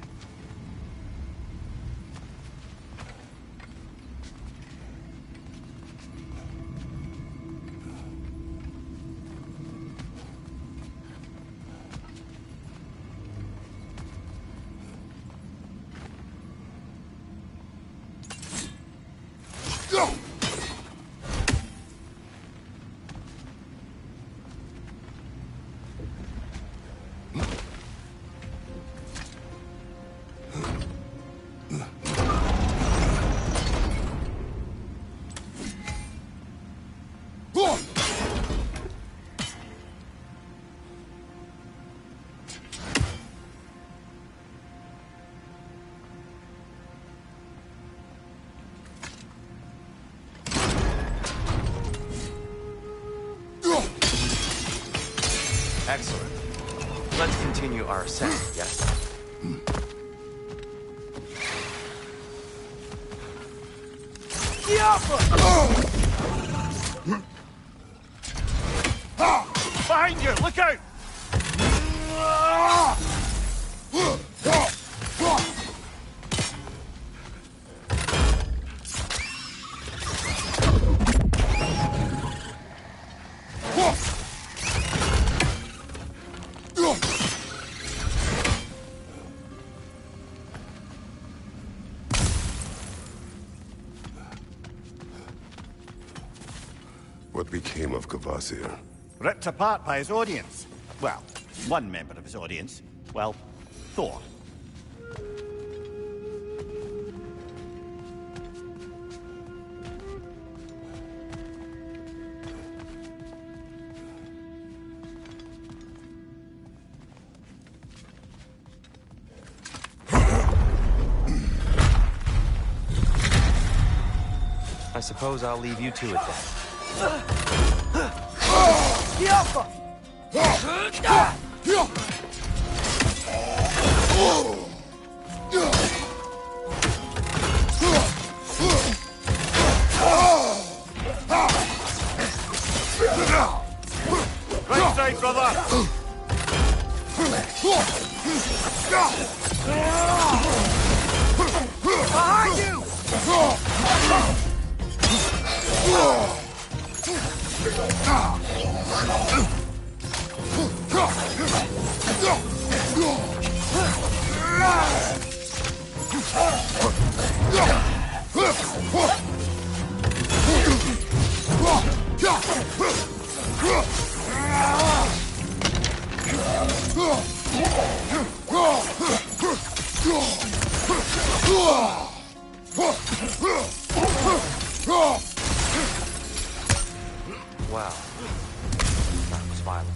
Excellent. Let's continue our ascent, yes? Behind you! Look out! What became of Kvasir? Ripped apart by his audience. Well, one member of his audience. Well, Thor. I suppose I'll leave you to it then. Right side, brother! Behind you! Wow. That was violent.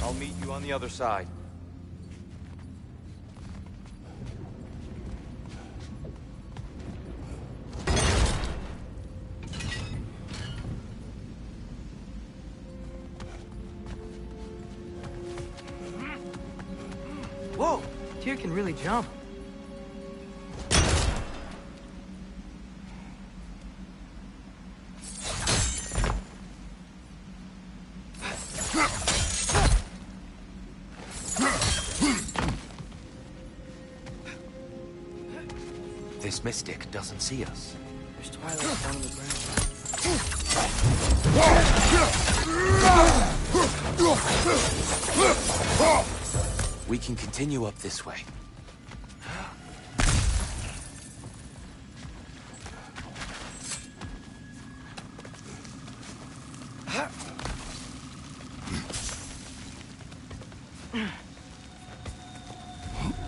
I'll meet you on the other side. Whoa! Tyr can really jump. This mystic doesn't see us. There's twilight down on the ground. We can continue up this way.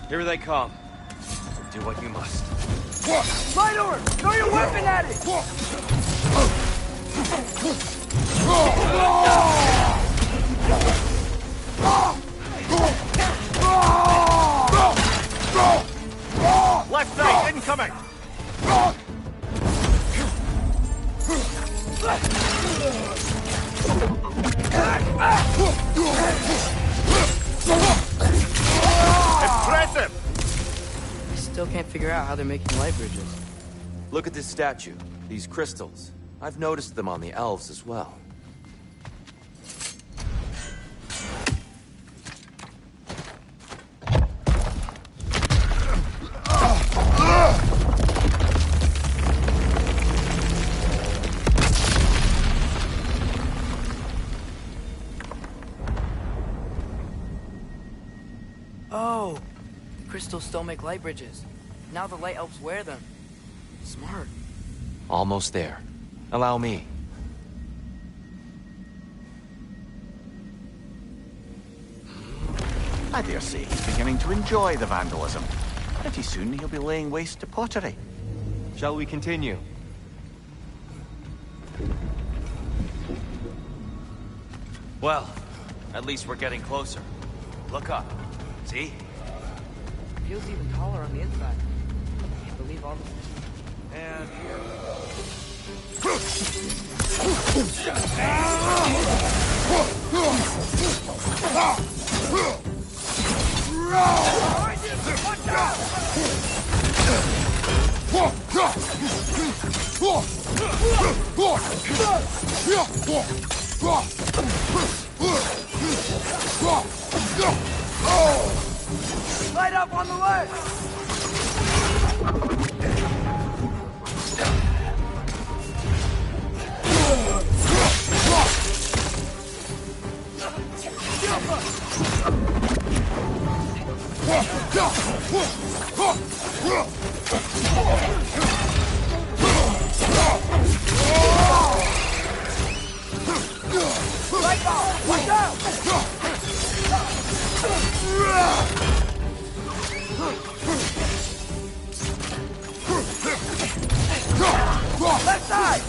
Here they come. Do what you must. Light order! Throw your weapon at it! Left side, incoming! Impressive! I still can't figure out how they're making light bridges. Look at this statue. These crystals. I've noticed them on the elves as well. Oh! The crystals still make light bridges. Now the light elves wear them. Smart. Almost there. Allow me. I dare say he's beginning to enjoy the vandalism. Pretty soon he'll be laying waste to pottery. Shall we continue? Well, at least we're getting closer. Look up. See? Feels even taller on the inside. Can't believe all the... And here. Light up on the left! Light ball! Watch out! Left side!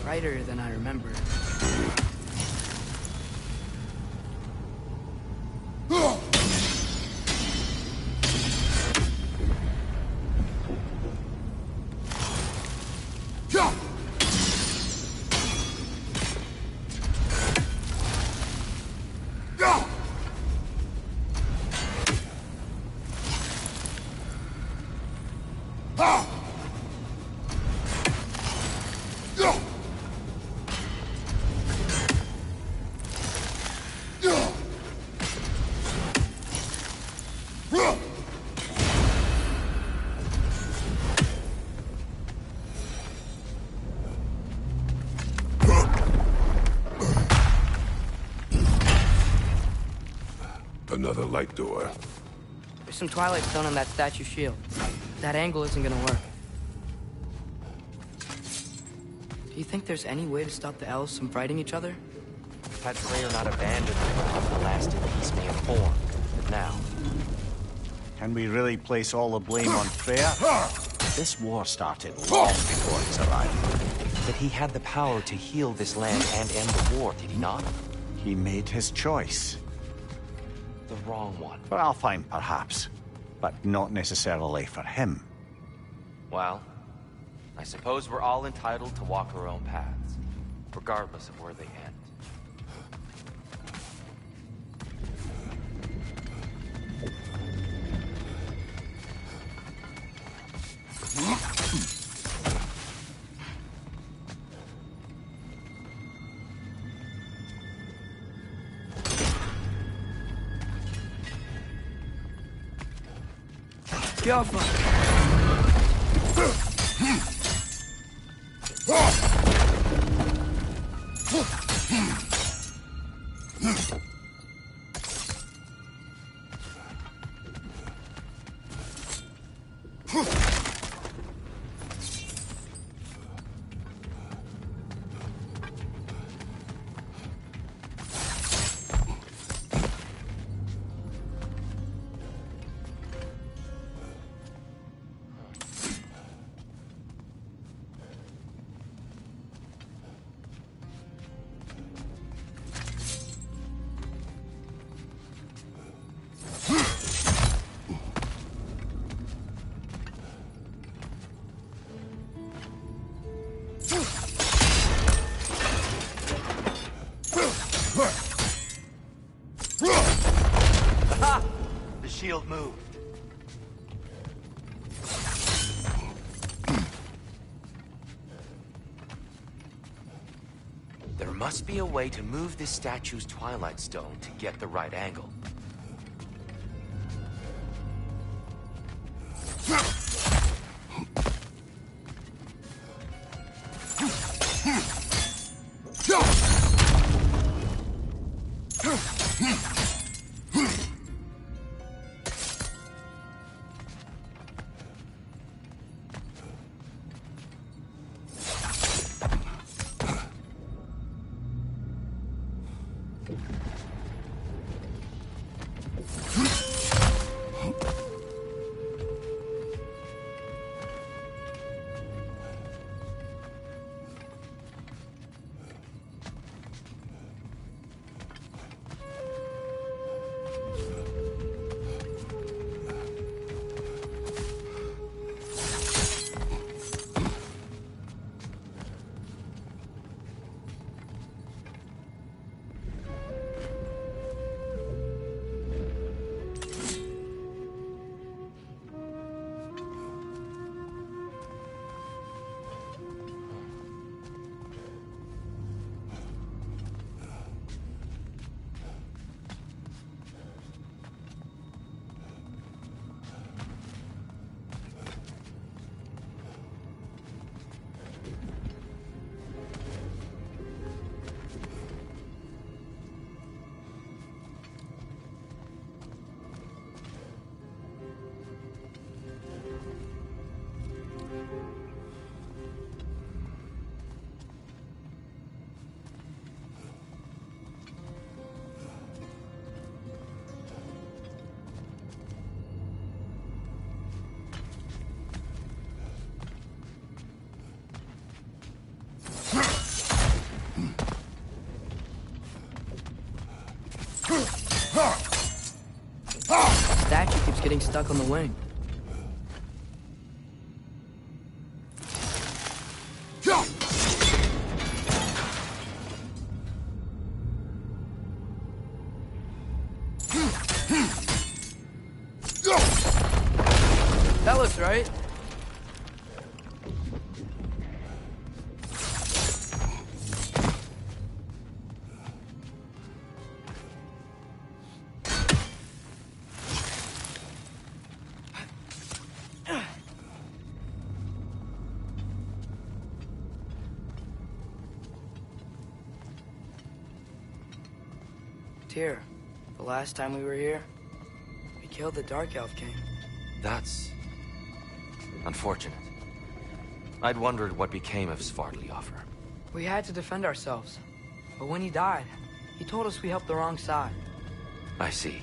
Brighter than I remember. Another light door. There's some Twilight Stone on that statue shield. That angle isn't gonna work. Do you think there's any way to stop the elves from fighting each other? Had Freya not abandoned them, the last of these may have formed. But now... Can we really place all the blame on Freya? This war started long before his arrival. But he had the power to heal this land and end the war, did he not? He made his choice. The wrong one. For Alfheim, perhaps. But not necessarily for him. Well, I suppose we're all entitled to walk our own paths, regardless of where they end. Careful. The shield moved. There must be a way to move this statue's Twilight Stone to get the right angle. Statue keeps getting stuck on the wing. That looks right. Tyr, the last time we were here, we killed the Dark Elf King. That's unfortunate. I'd wondered what became of Svartalfr. We had to defend ourselves. But when he died, he told us we helped the wrong side. I see.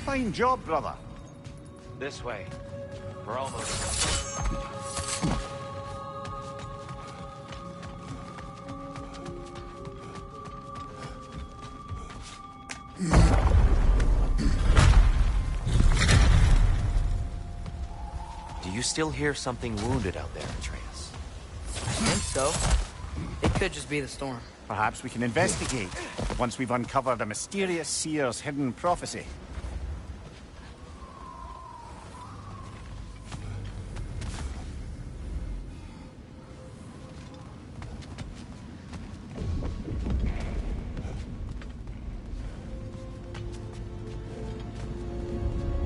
Fine job, brother. This way. We're almost... Do you still hear something wounded out there, Atreus? I think so. It could just be the storm. Perhaps we can investigate, once we've uncovered a mysterious seer's hidden prophecy.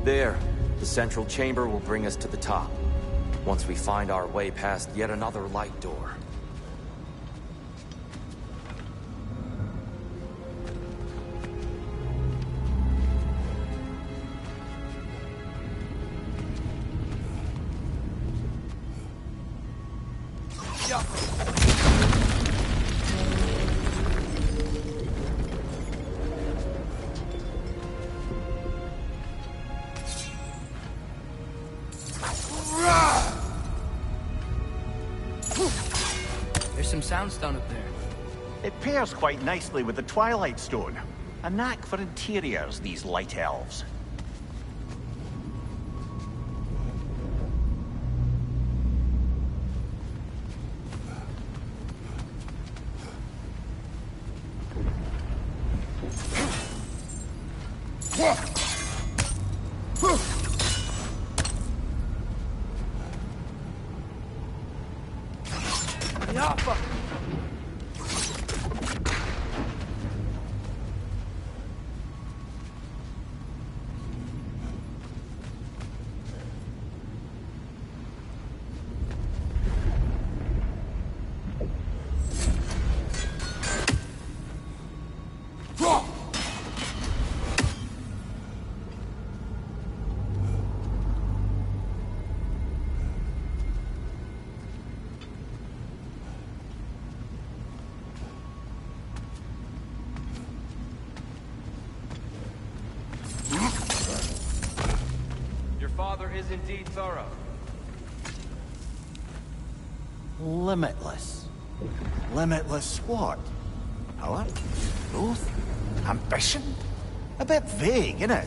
There. The central chamber will bring us to the top. Once we find our way past yet another light door. There's some soundstone up there. It pairs quite nicely with the Twilight Stone. A knack for interiors, these light elves. Father is indeed thorough. Limitless. Limitless what? Power? Growth? Ambition? A bit vague, innit?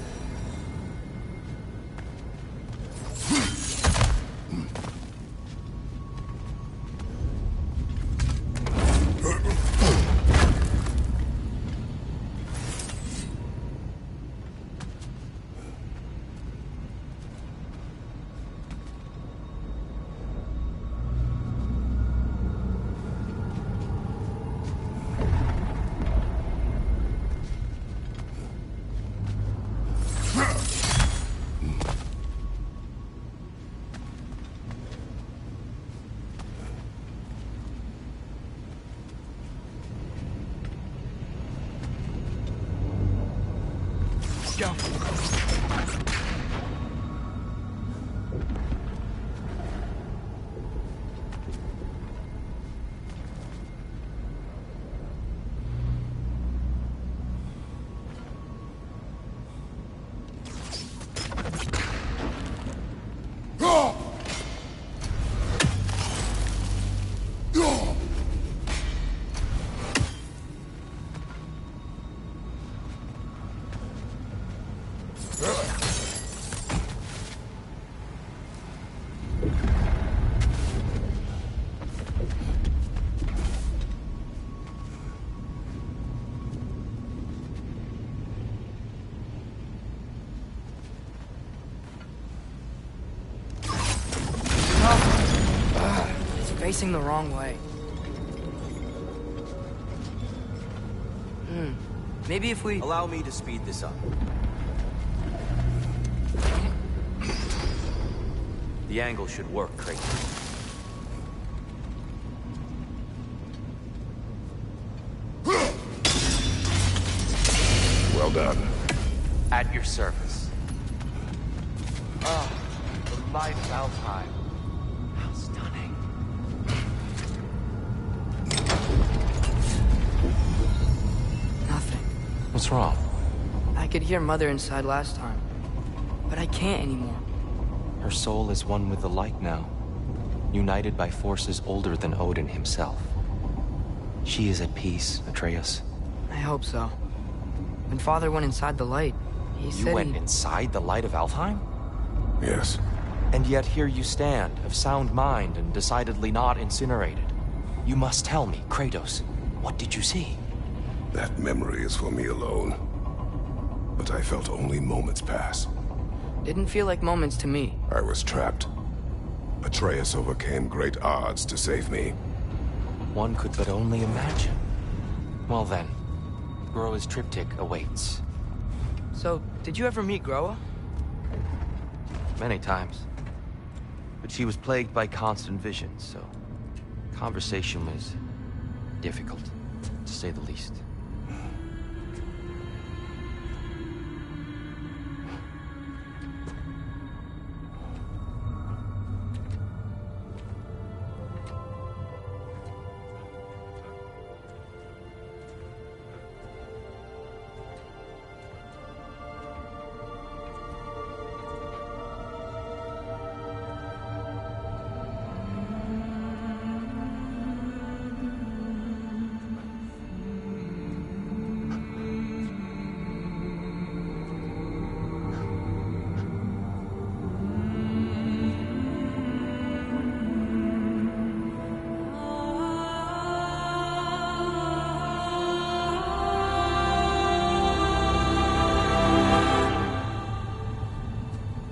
facing the wrong way. Maybe if we... Allow me to speed this up. The angle should work, Kratos. Well done. At your service. Oh, the light of Alfheim. How stunning. Nothing. What's wrong? I could hear Mother inside last time, but I can't anymore. Her soul is one with the light now, united by forces older than Odin himself. She is at peace, Atreus. I hope so. When Father went inside the light, he said You went inside the light of Alfheim? Yes. And yet here you stand, of sound mind and decidedly not incinerated. You must tell me, Kratos, what did you see? That memory is for me alone. But I felt only moments pass. Didn't feel like moments to me. I was trapped. Atreus overcame great odds to save me. One could but only imagine. Well then, Groa's triptych awaits. So, did you ever meet Groa? Many times. But she was plagued by constant visions, so conversation was difficult, to say the least.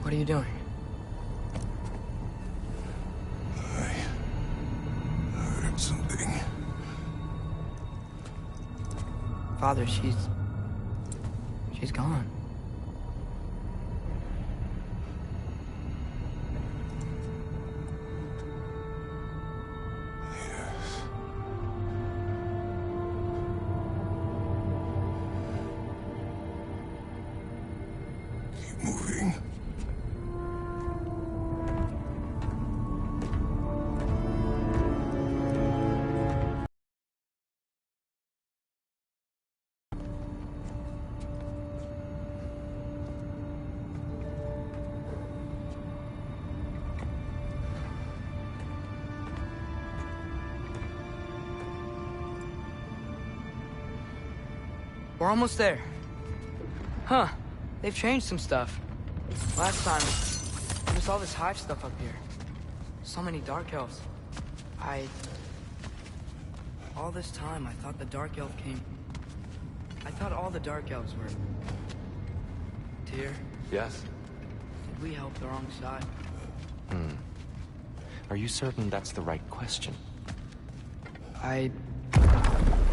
What are you doing? I heard something. Father, she's gone. Keep moving. We're almost there. Huh. They've changed some stuff. Last time, there was all this hive stuff up here. So many Dark Elves. All this time, I thought the Dark Elf came... I thought all the Dark Elves were... Tyr, Yes? did we help the wrong side? Are you certain that's the right question?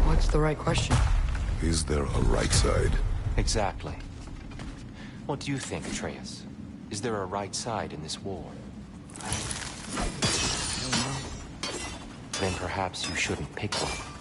What's the right question? Is there a right side? Exactly. What do you think, Atreus? Is there a right side in this war? I don't know. Then perhaps you shouldn't pick one.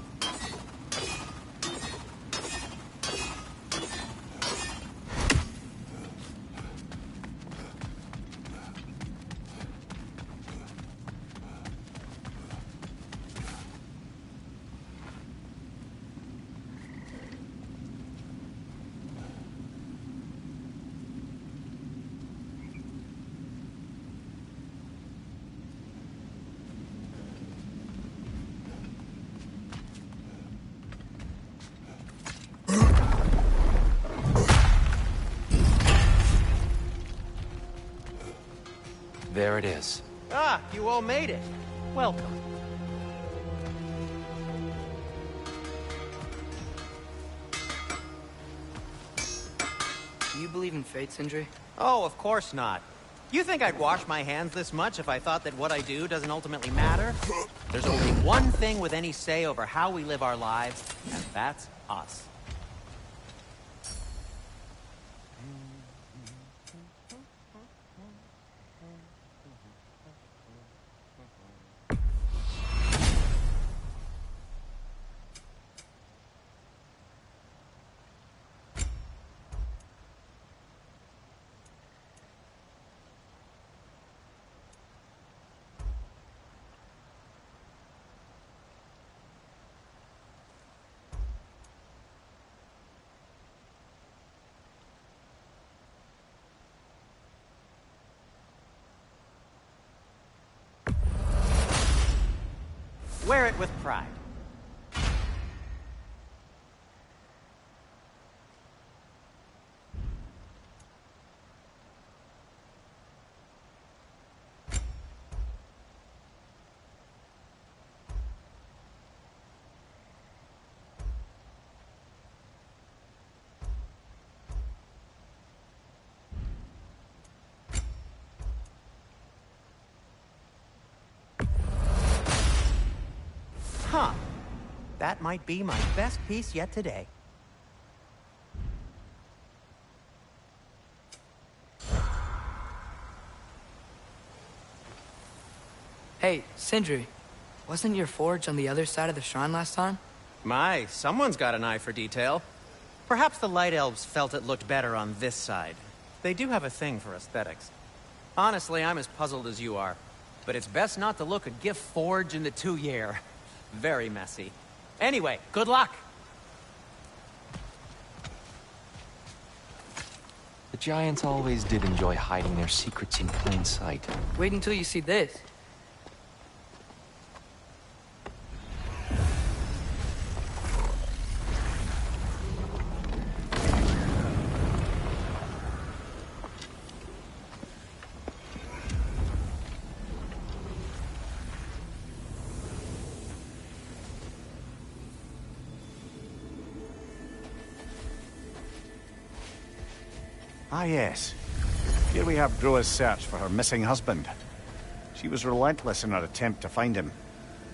There it is. Ah, you all made it. Welcome. Do you believe in fate, Sindri? Oh, of course not. You think I'd wash my hands this much if I thought that what I do doesn't ultimately matter? There's only one thing with any say over how we live our lives, and that's us. Wear it with pride. Huh. That might be my best piece yet today. Hey, Sindri, wasn't your forge on the other side of the shrine last time? My, someone's got an eye for detail. Perhaps the Light Elves felt it looked better on this side. They do have a thing for aesthetics. Honestly, I'm as puzzled as you are. But it's best not to look a gift forge in the 2-year. Very messy. Anyway, good luck! The Giants always did enjoy hiding their secrets in plain sight. Wait until you see this. Ah, yes. Here we have Groa's search for her missing husband. She was relentless in her attempt to find him.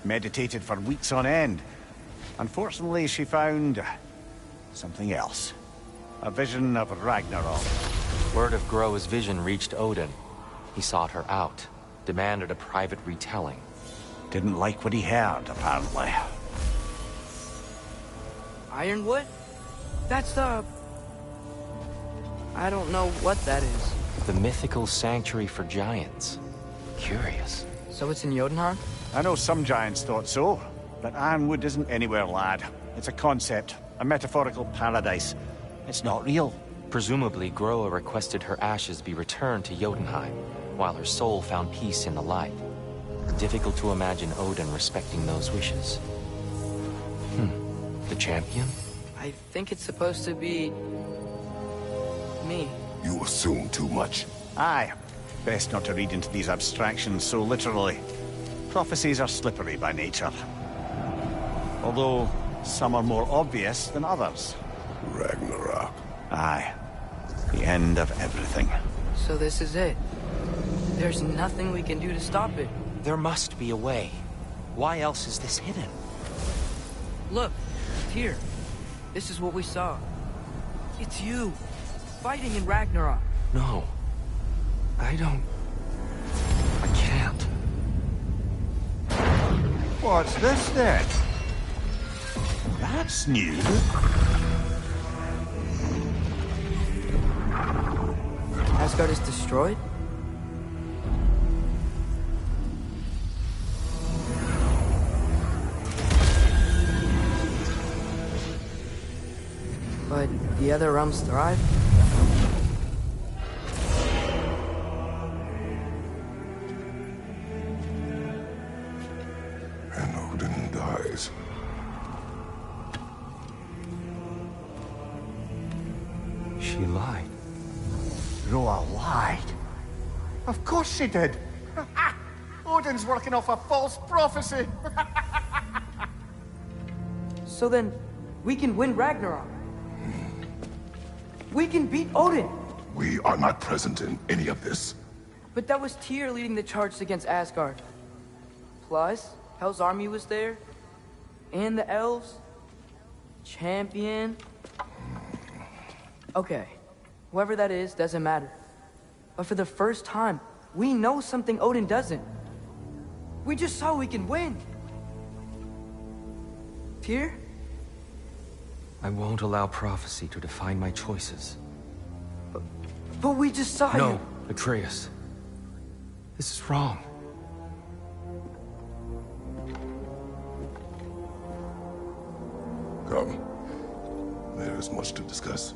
Meditated for weeks on end. Unfortunately, she found something else. A vision of Ragnarok. Word of Groa's vision reached Odin. He sought her out, demanded a private retelling. Didn't like what he heard, apparently. Ironwood? That's the... I don't know what that is. The mythical sanctuary for giants. Curious. So it's in Jotunheim? I know some giants thought so, but Ironwood isn't anywhere, lad. It's a concept, a metaphorical paradise. It's not real. Presumably, Groa requested her ashes be returned to Jotunheim, while her soul found peace in the light. Difficult to imagine Odin respecting those wishes. The champion? I think it's supposed to be... me. You assume too much. Aye. Best not to read into these abstractions so literally. Prophecies are slippery by nature. Although, some are more obvious than others. Ragnarok. Aye. The end of everything. So this is it. There's nothing we can do to stop it. There must be a way. Why else is this hidden? Look, it's here. This is what we saw. It's you, fighting in Ragnarok. No. I can't. What's this then? That's new. Asgard is destroyed? But the other realms thrive? And Odin dies. She lied. Groa lied. Of course she did. Odin's working off a false prophecy. So then, we can win Ragnarok. We can beat Odin. We are not present in any of this. But that was Tyr leading the charge against Asgard. Plus, Hell's army was there. And the elves. Champion. Okay, whoever that is doesn't matter. But for the first time, we know something Odin doesn't. We just saw we can win. Tyr? I won't allow prophecy to define my choices. But we just saw you. No, Atreus. This is wrong. Come. There is much to discuss.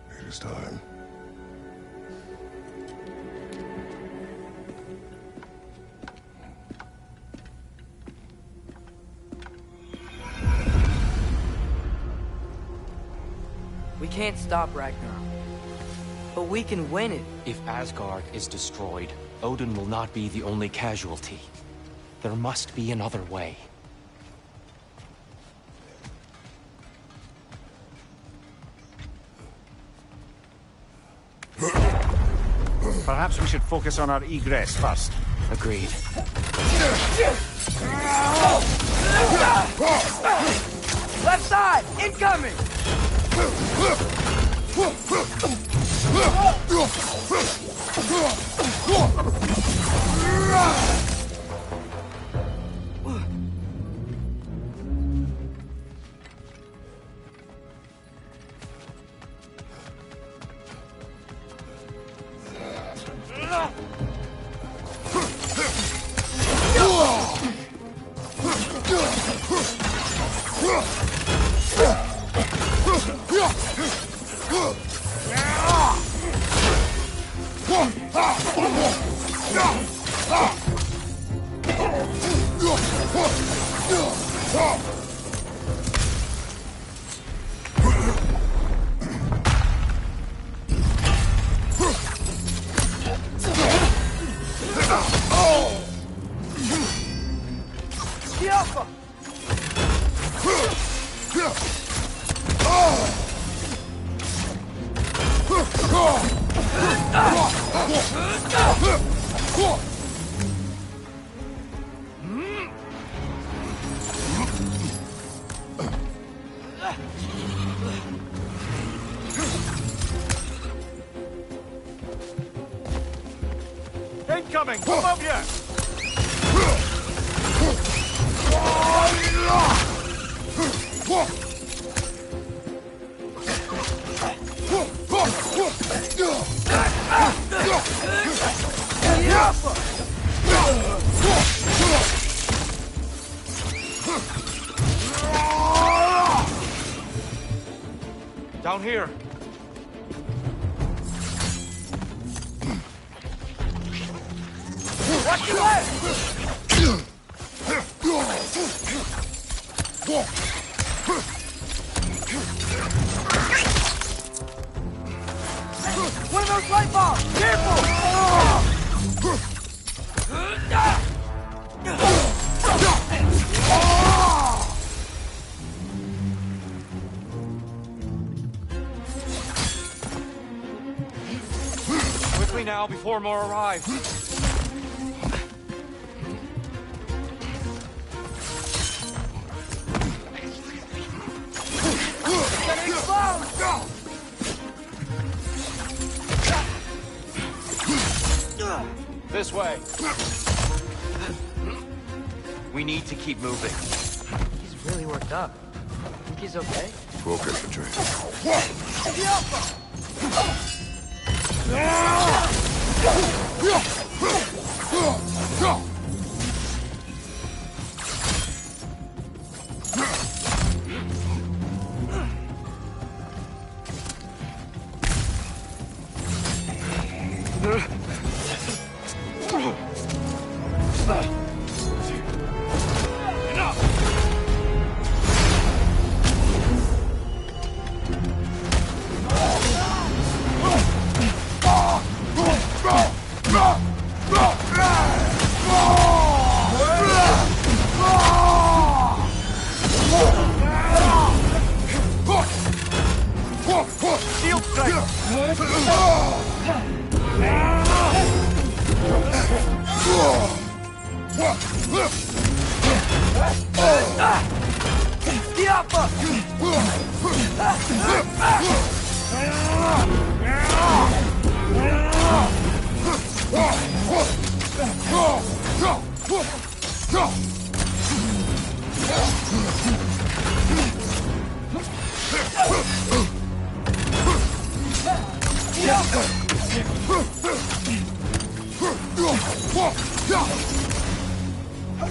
It is time. We can't stop Ragnarok. But we can win it. If Asgard is destroyed, Odin will not be the only casualty. There must be another way. Perhaps we should focus on our egress first. Agreed. Left side! Incoming! Incoming! Above you! Down here. Watch your left! One of those light bombs! Quickly now, before more arrive. This way. We need to keep moving. He's really worked up. Think he's okay? Focus, Atreus.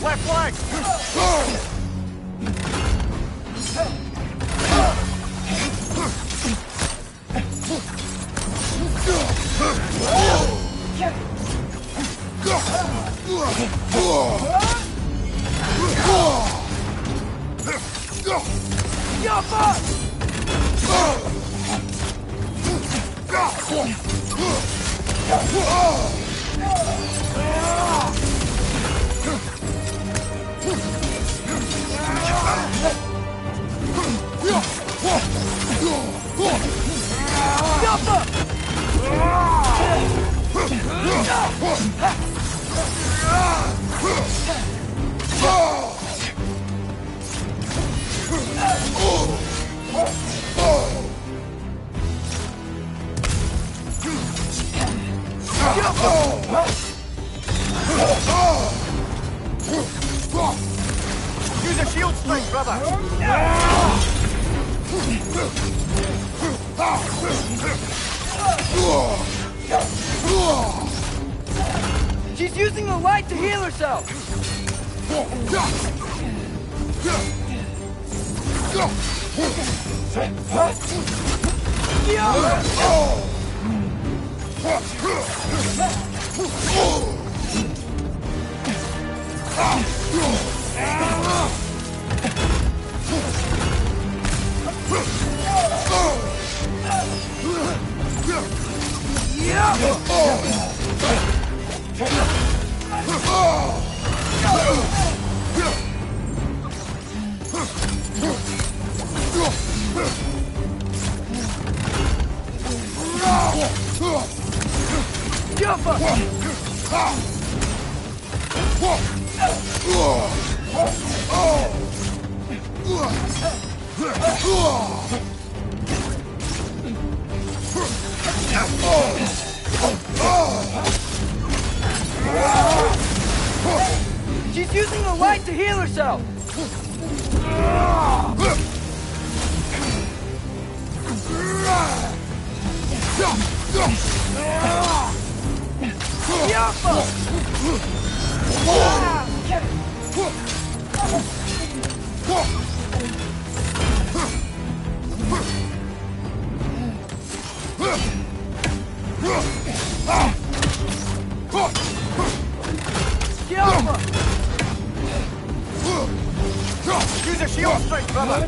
Left leg! Use a shield strike, brother! She's using the light to heal herself! She's using the light to heal herself! Use a shield strike, brother!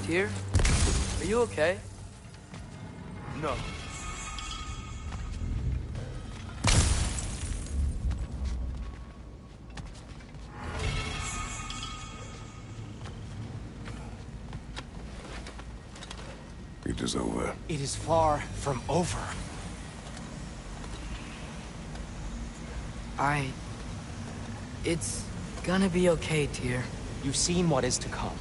Tyr, are you okay? No. It is over. It is far from over. It's gonna be okay, Tyr. You've seen what is to come.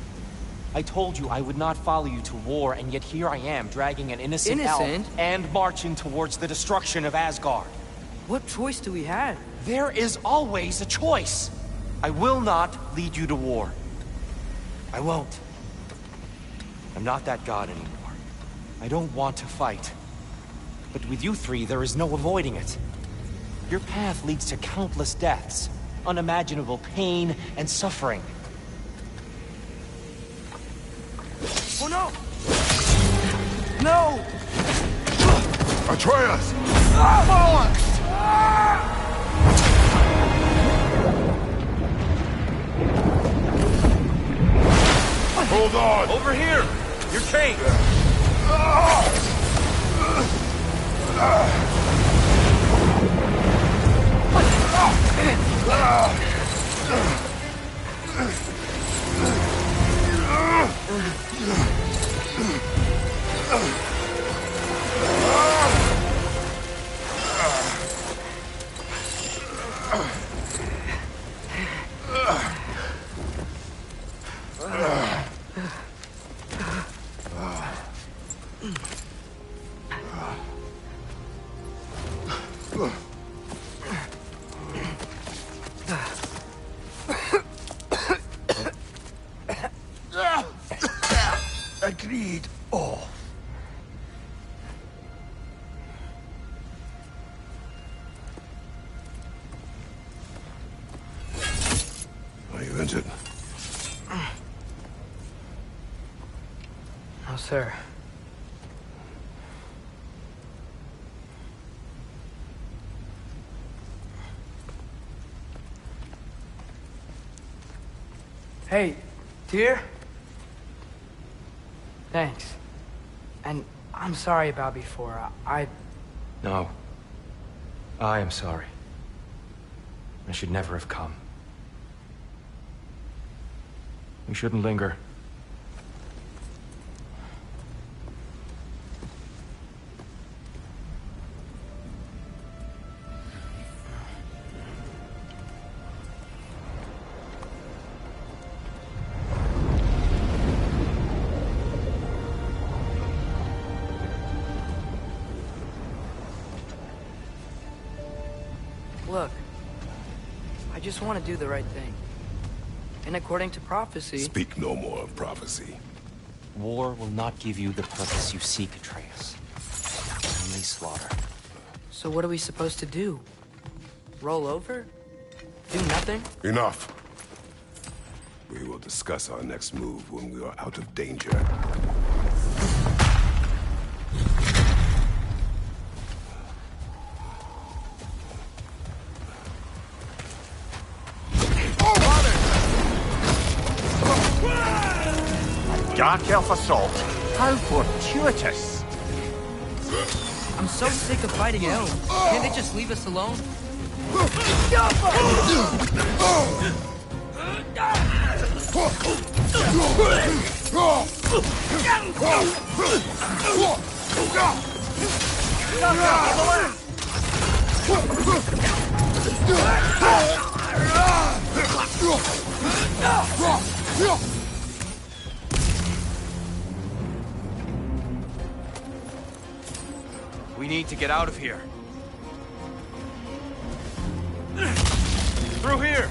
I told you I would not follow you to war, and yet here I am, dragging an innocent elf and marching towards the destruction of Asgard. What choice do we have? There is always a choice. I will not lead you to war. I won't. I'm not that god anymore. I don't want to fight. But with you three, there is no avoiding it. Your path leads to countless deaths, unimaginable pain and suffering. Oh no! No! Atreus! on! Over here! You're chained! Agreed. Oh. Are you injured? No, sir. Hey, dear? Thanks. And I'm sorry about before. No. I am sorry. I should never have come. We shouldn't linger. Look, I just want to do the right thing. And according to prophecy... Speak no more of prophecy. War will not give you the purpose you seek, Atreus. Only slaughter. So what are we supposed to do? Roll over? Do nothing? Enough. We will discuss our next move when we are out of danger. Dark elf assault. How fortuitous. I'm so sick of fighting elves. Can't they just leave us alone? We need to get out of here. Through here!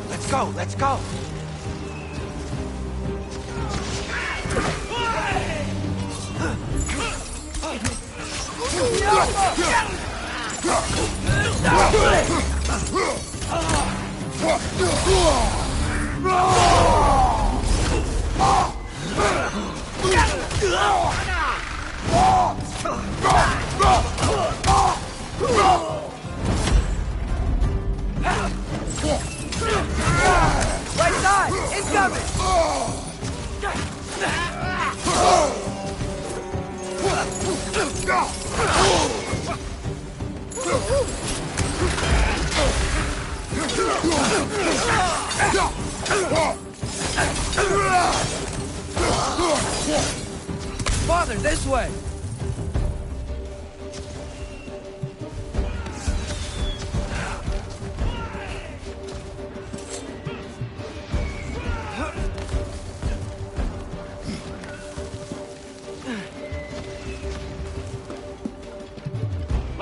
Let's go, let's go! Right side! Incoming! Father, this way!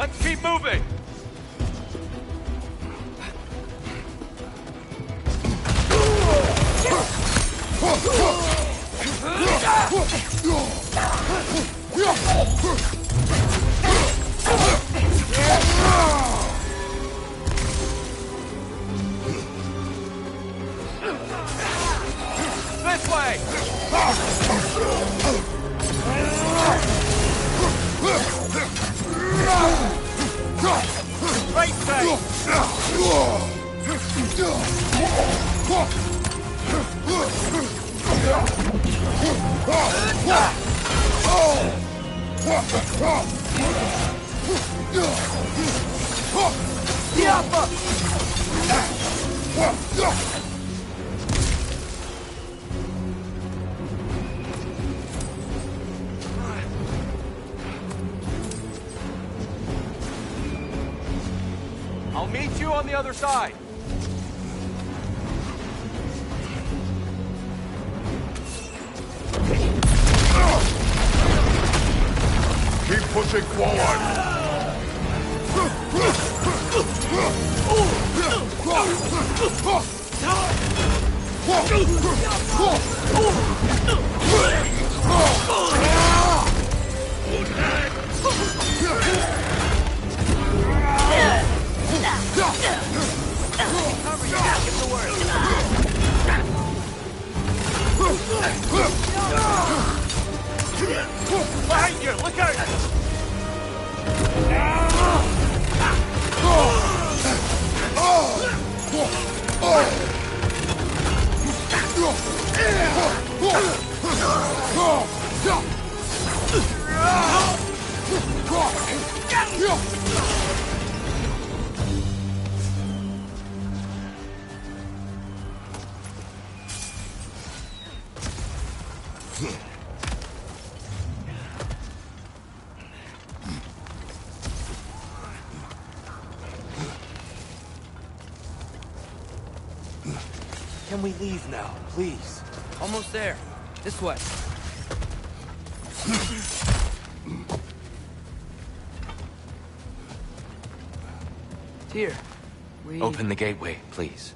Let's keep moving! This way! Right side! I'll meet you on the other side. Keep pushing forward! Behind you! Look out! Can we leave now, please? Almost there. This way. Here. We... Open the gateway, please.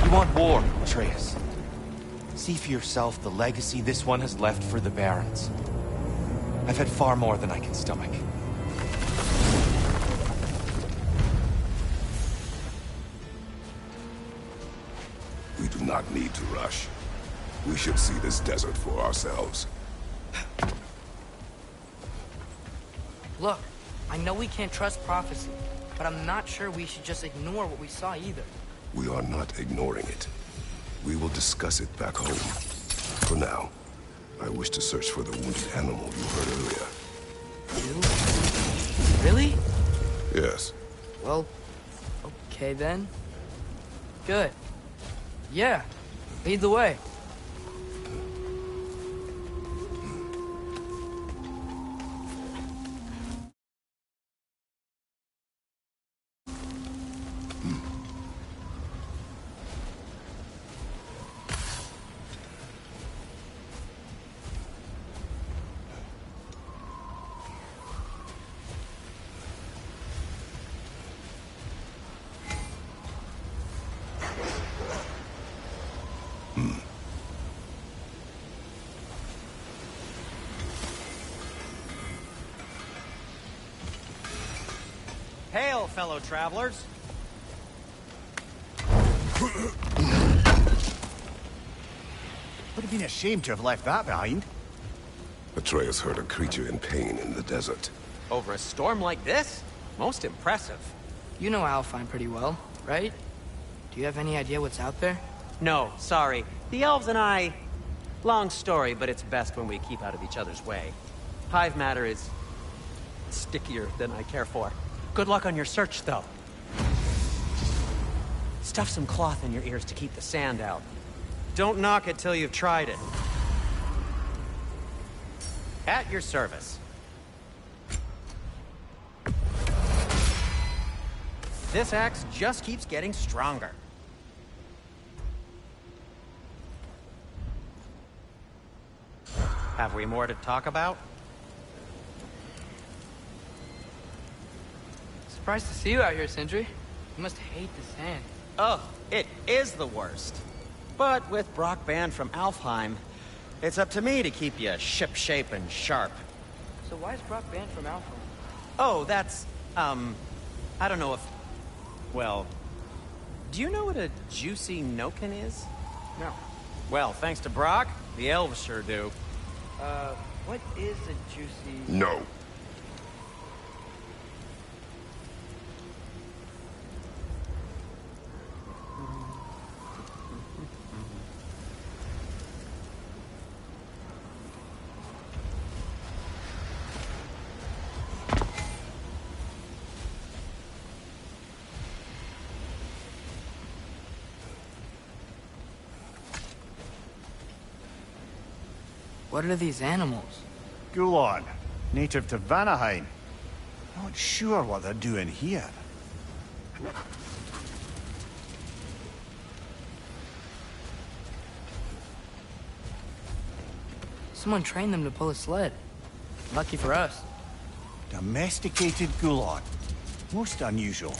You want war, Atreus. See for yourself the legacy this one has left for the Barons. I've had far more than I can stomach. We do not need to rush. We should see this desert for ourselves. Look, I know we can't trust prophecy, but I'm not sure we should just ignore what we saw either. We are not ignoring it. We will discuss it back home. For now, I wish to search for the wounded animal you heard earlier. You? Really? Yes. Well, okay then. Good. Yeah. Lead the way. Hail, fellow travelers. Would have been a shame to have left that behind. Atreus heard a creature in pain in the desert. Over a storm like this? Most impressive. You know Alfheim pretty well, right? Do you have any idea what's out there? No, sorry. The elves and I... Long story, but it's best when we keep out of each other's way. Hive matter is... stickier than I care for. Good luck on your search, though. Stuff some cloth in your ears to keep the sand out. Don't knock it till you've tried it. At your service. This axe just keeps getting stronger. Have we more to talk about? Surprised to see you out here, Sindri. You must hate the sand. Oh, it is the worst. But with Brock banned from Alfheim, it's up to me to keep you ship-shape and sharp. So why is Brock banned from Alpha? Oh, that's, I don't know if... Well, do you know what a juicy Noken is? No. Well, thanks to Brock, the elves sure do. What is a juicy... No. What are these animals? Gulon, native to Vanaheim. Not sure what they're doing here. Someone trained them to pull a sled. Lucky for us. Domesticated Gulon. Most unusual.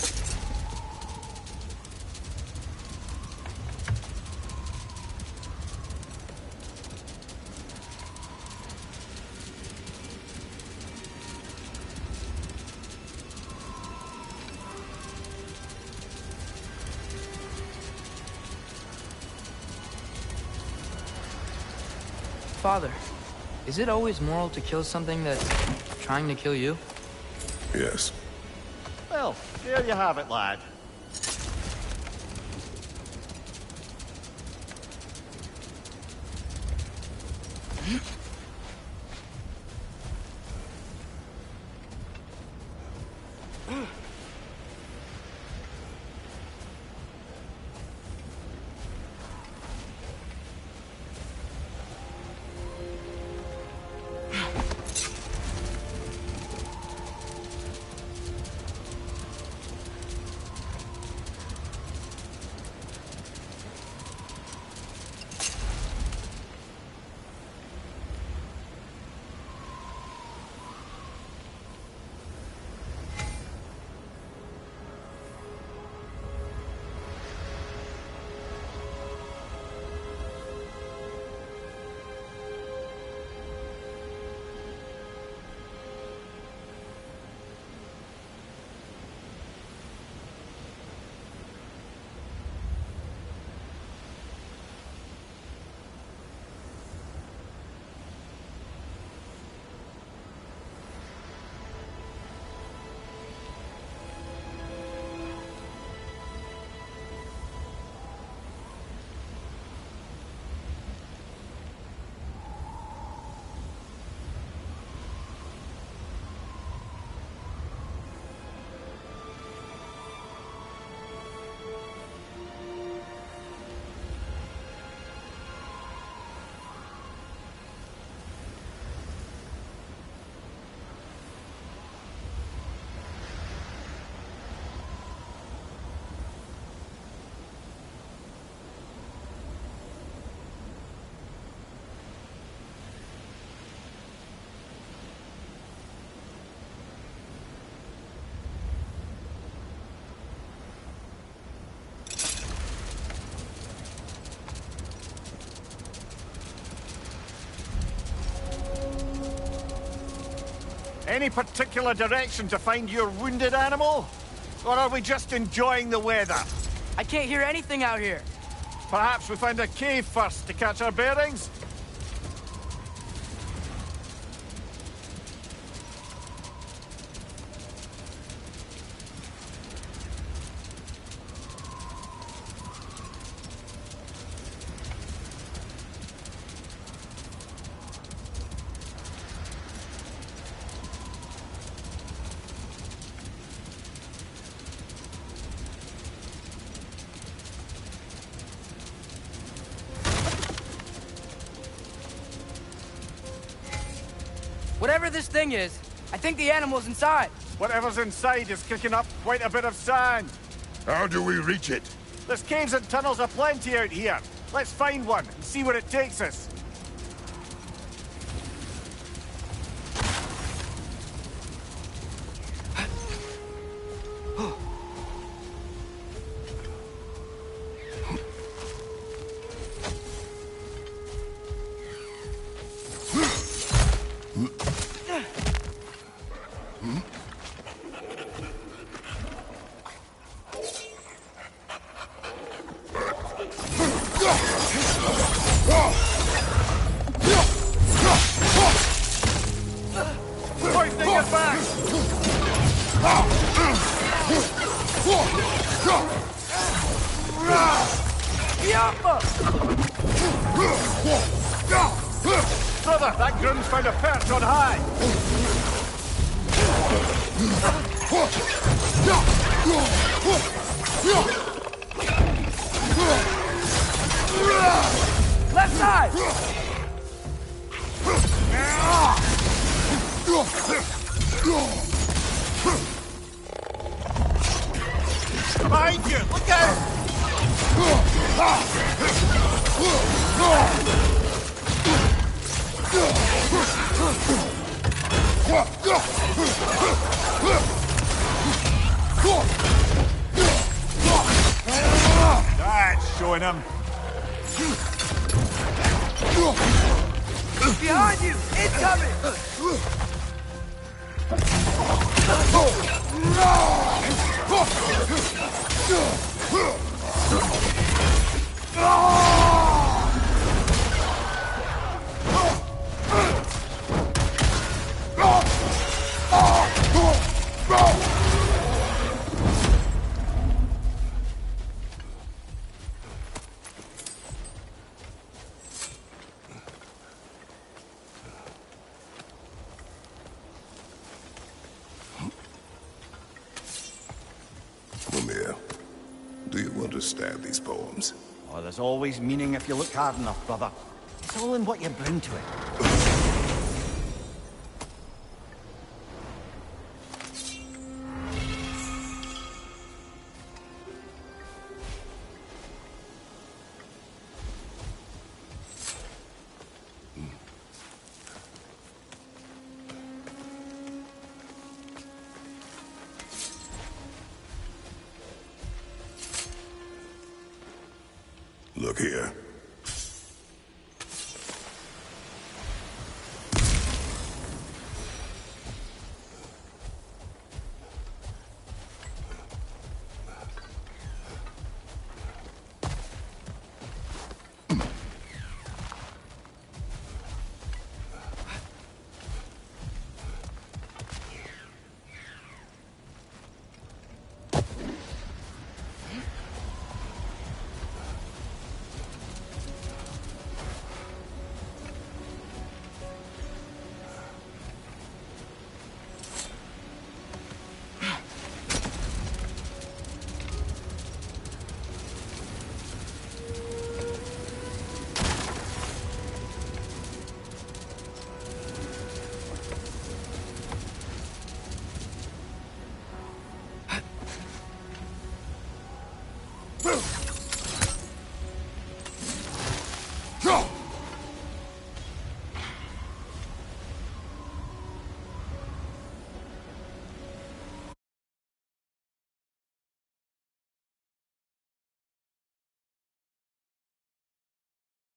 Father, is it always moral to kill something that's trying to kill you? Yes. Well, there you have it, lad. Any particular direction to find your wounded animal? Or are we just enjoying the weather? I can't hear anything out here. Perhaps we find a cave first to catch our bearings? Whatever this thing is, I think the animal's inside. Whatever's inside is kicking up quite a bit of sand. How do we reach it? There's caves and tunnels aplenty out here. Let's find one and see where it takes us. Brother, that groom's found a perch on high. Left side! Behind you! Look out! That's showing him. Behind you! Incoming! Mimir, do you understand these poems? Oh, there's always meaning if you look hard enough, brother. It's all in what you bring to it. Look here.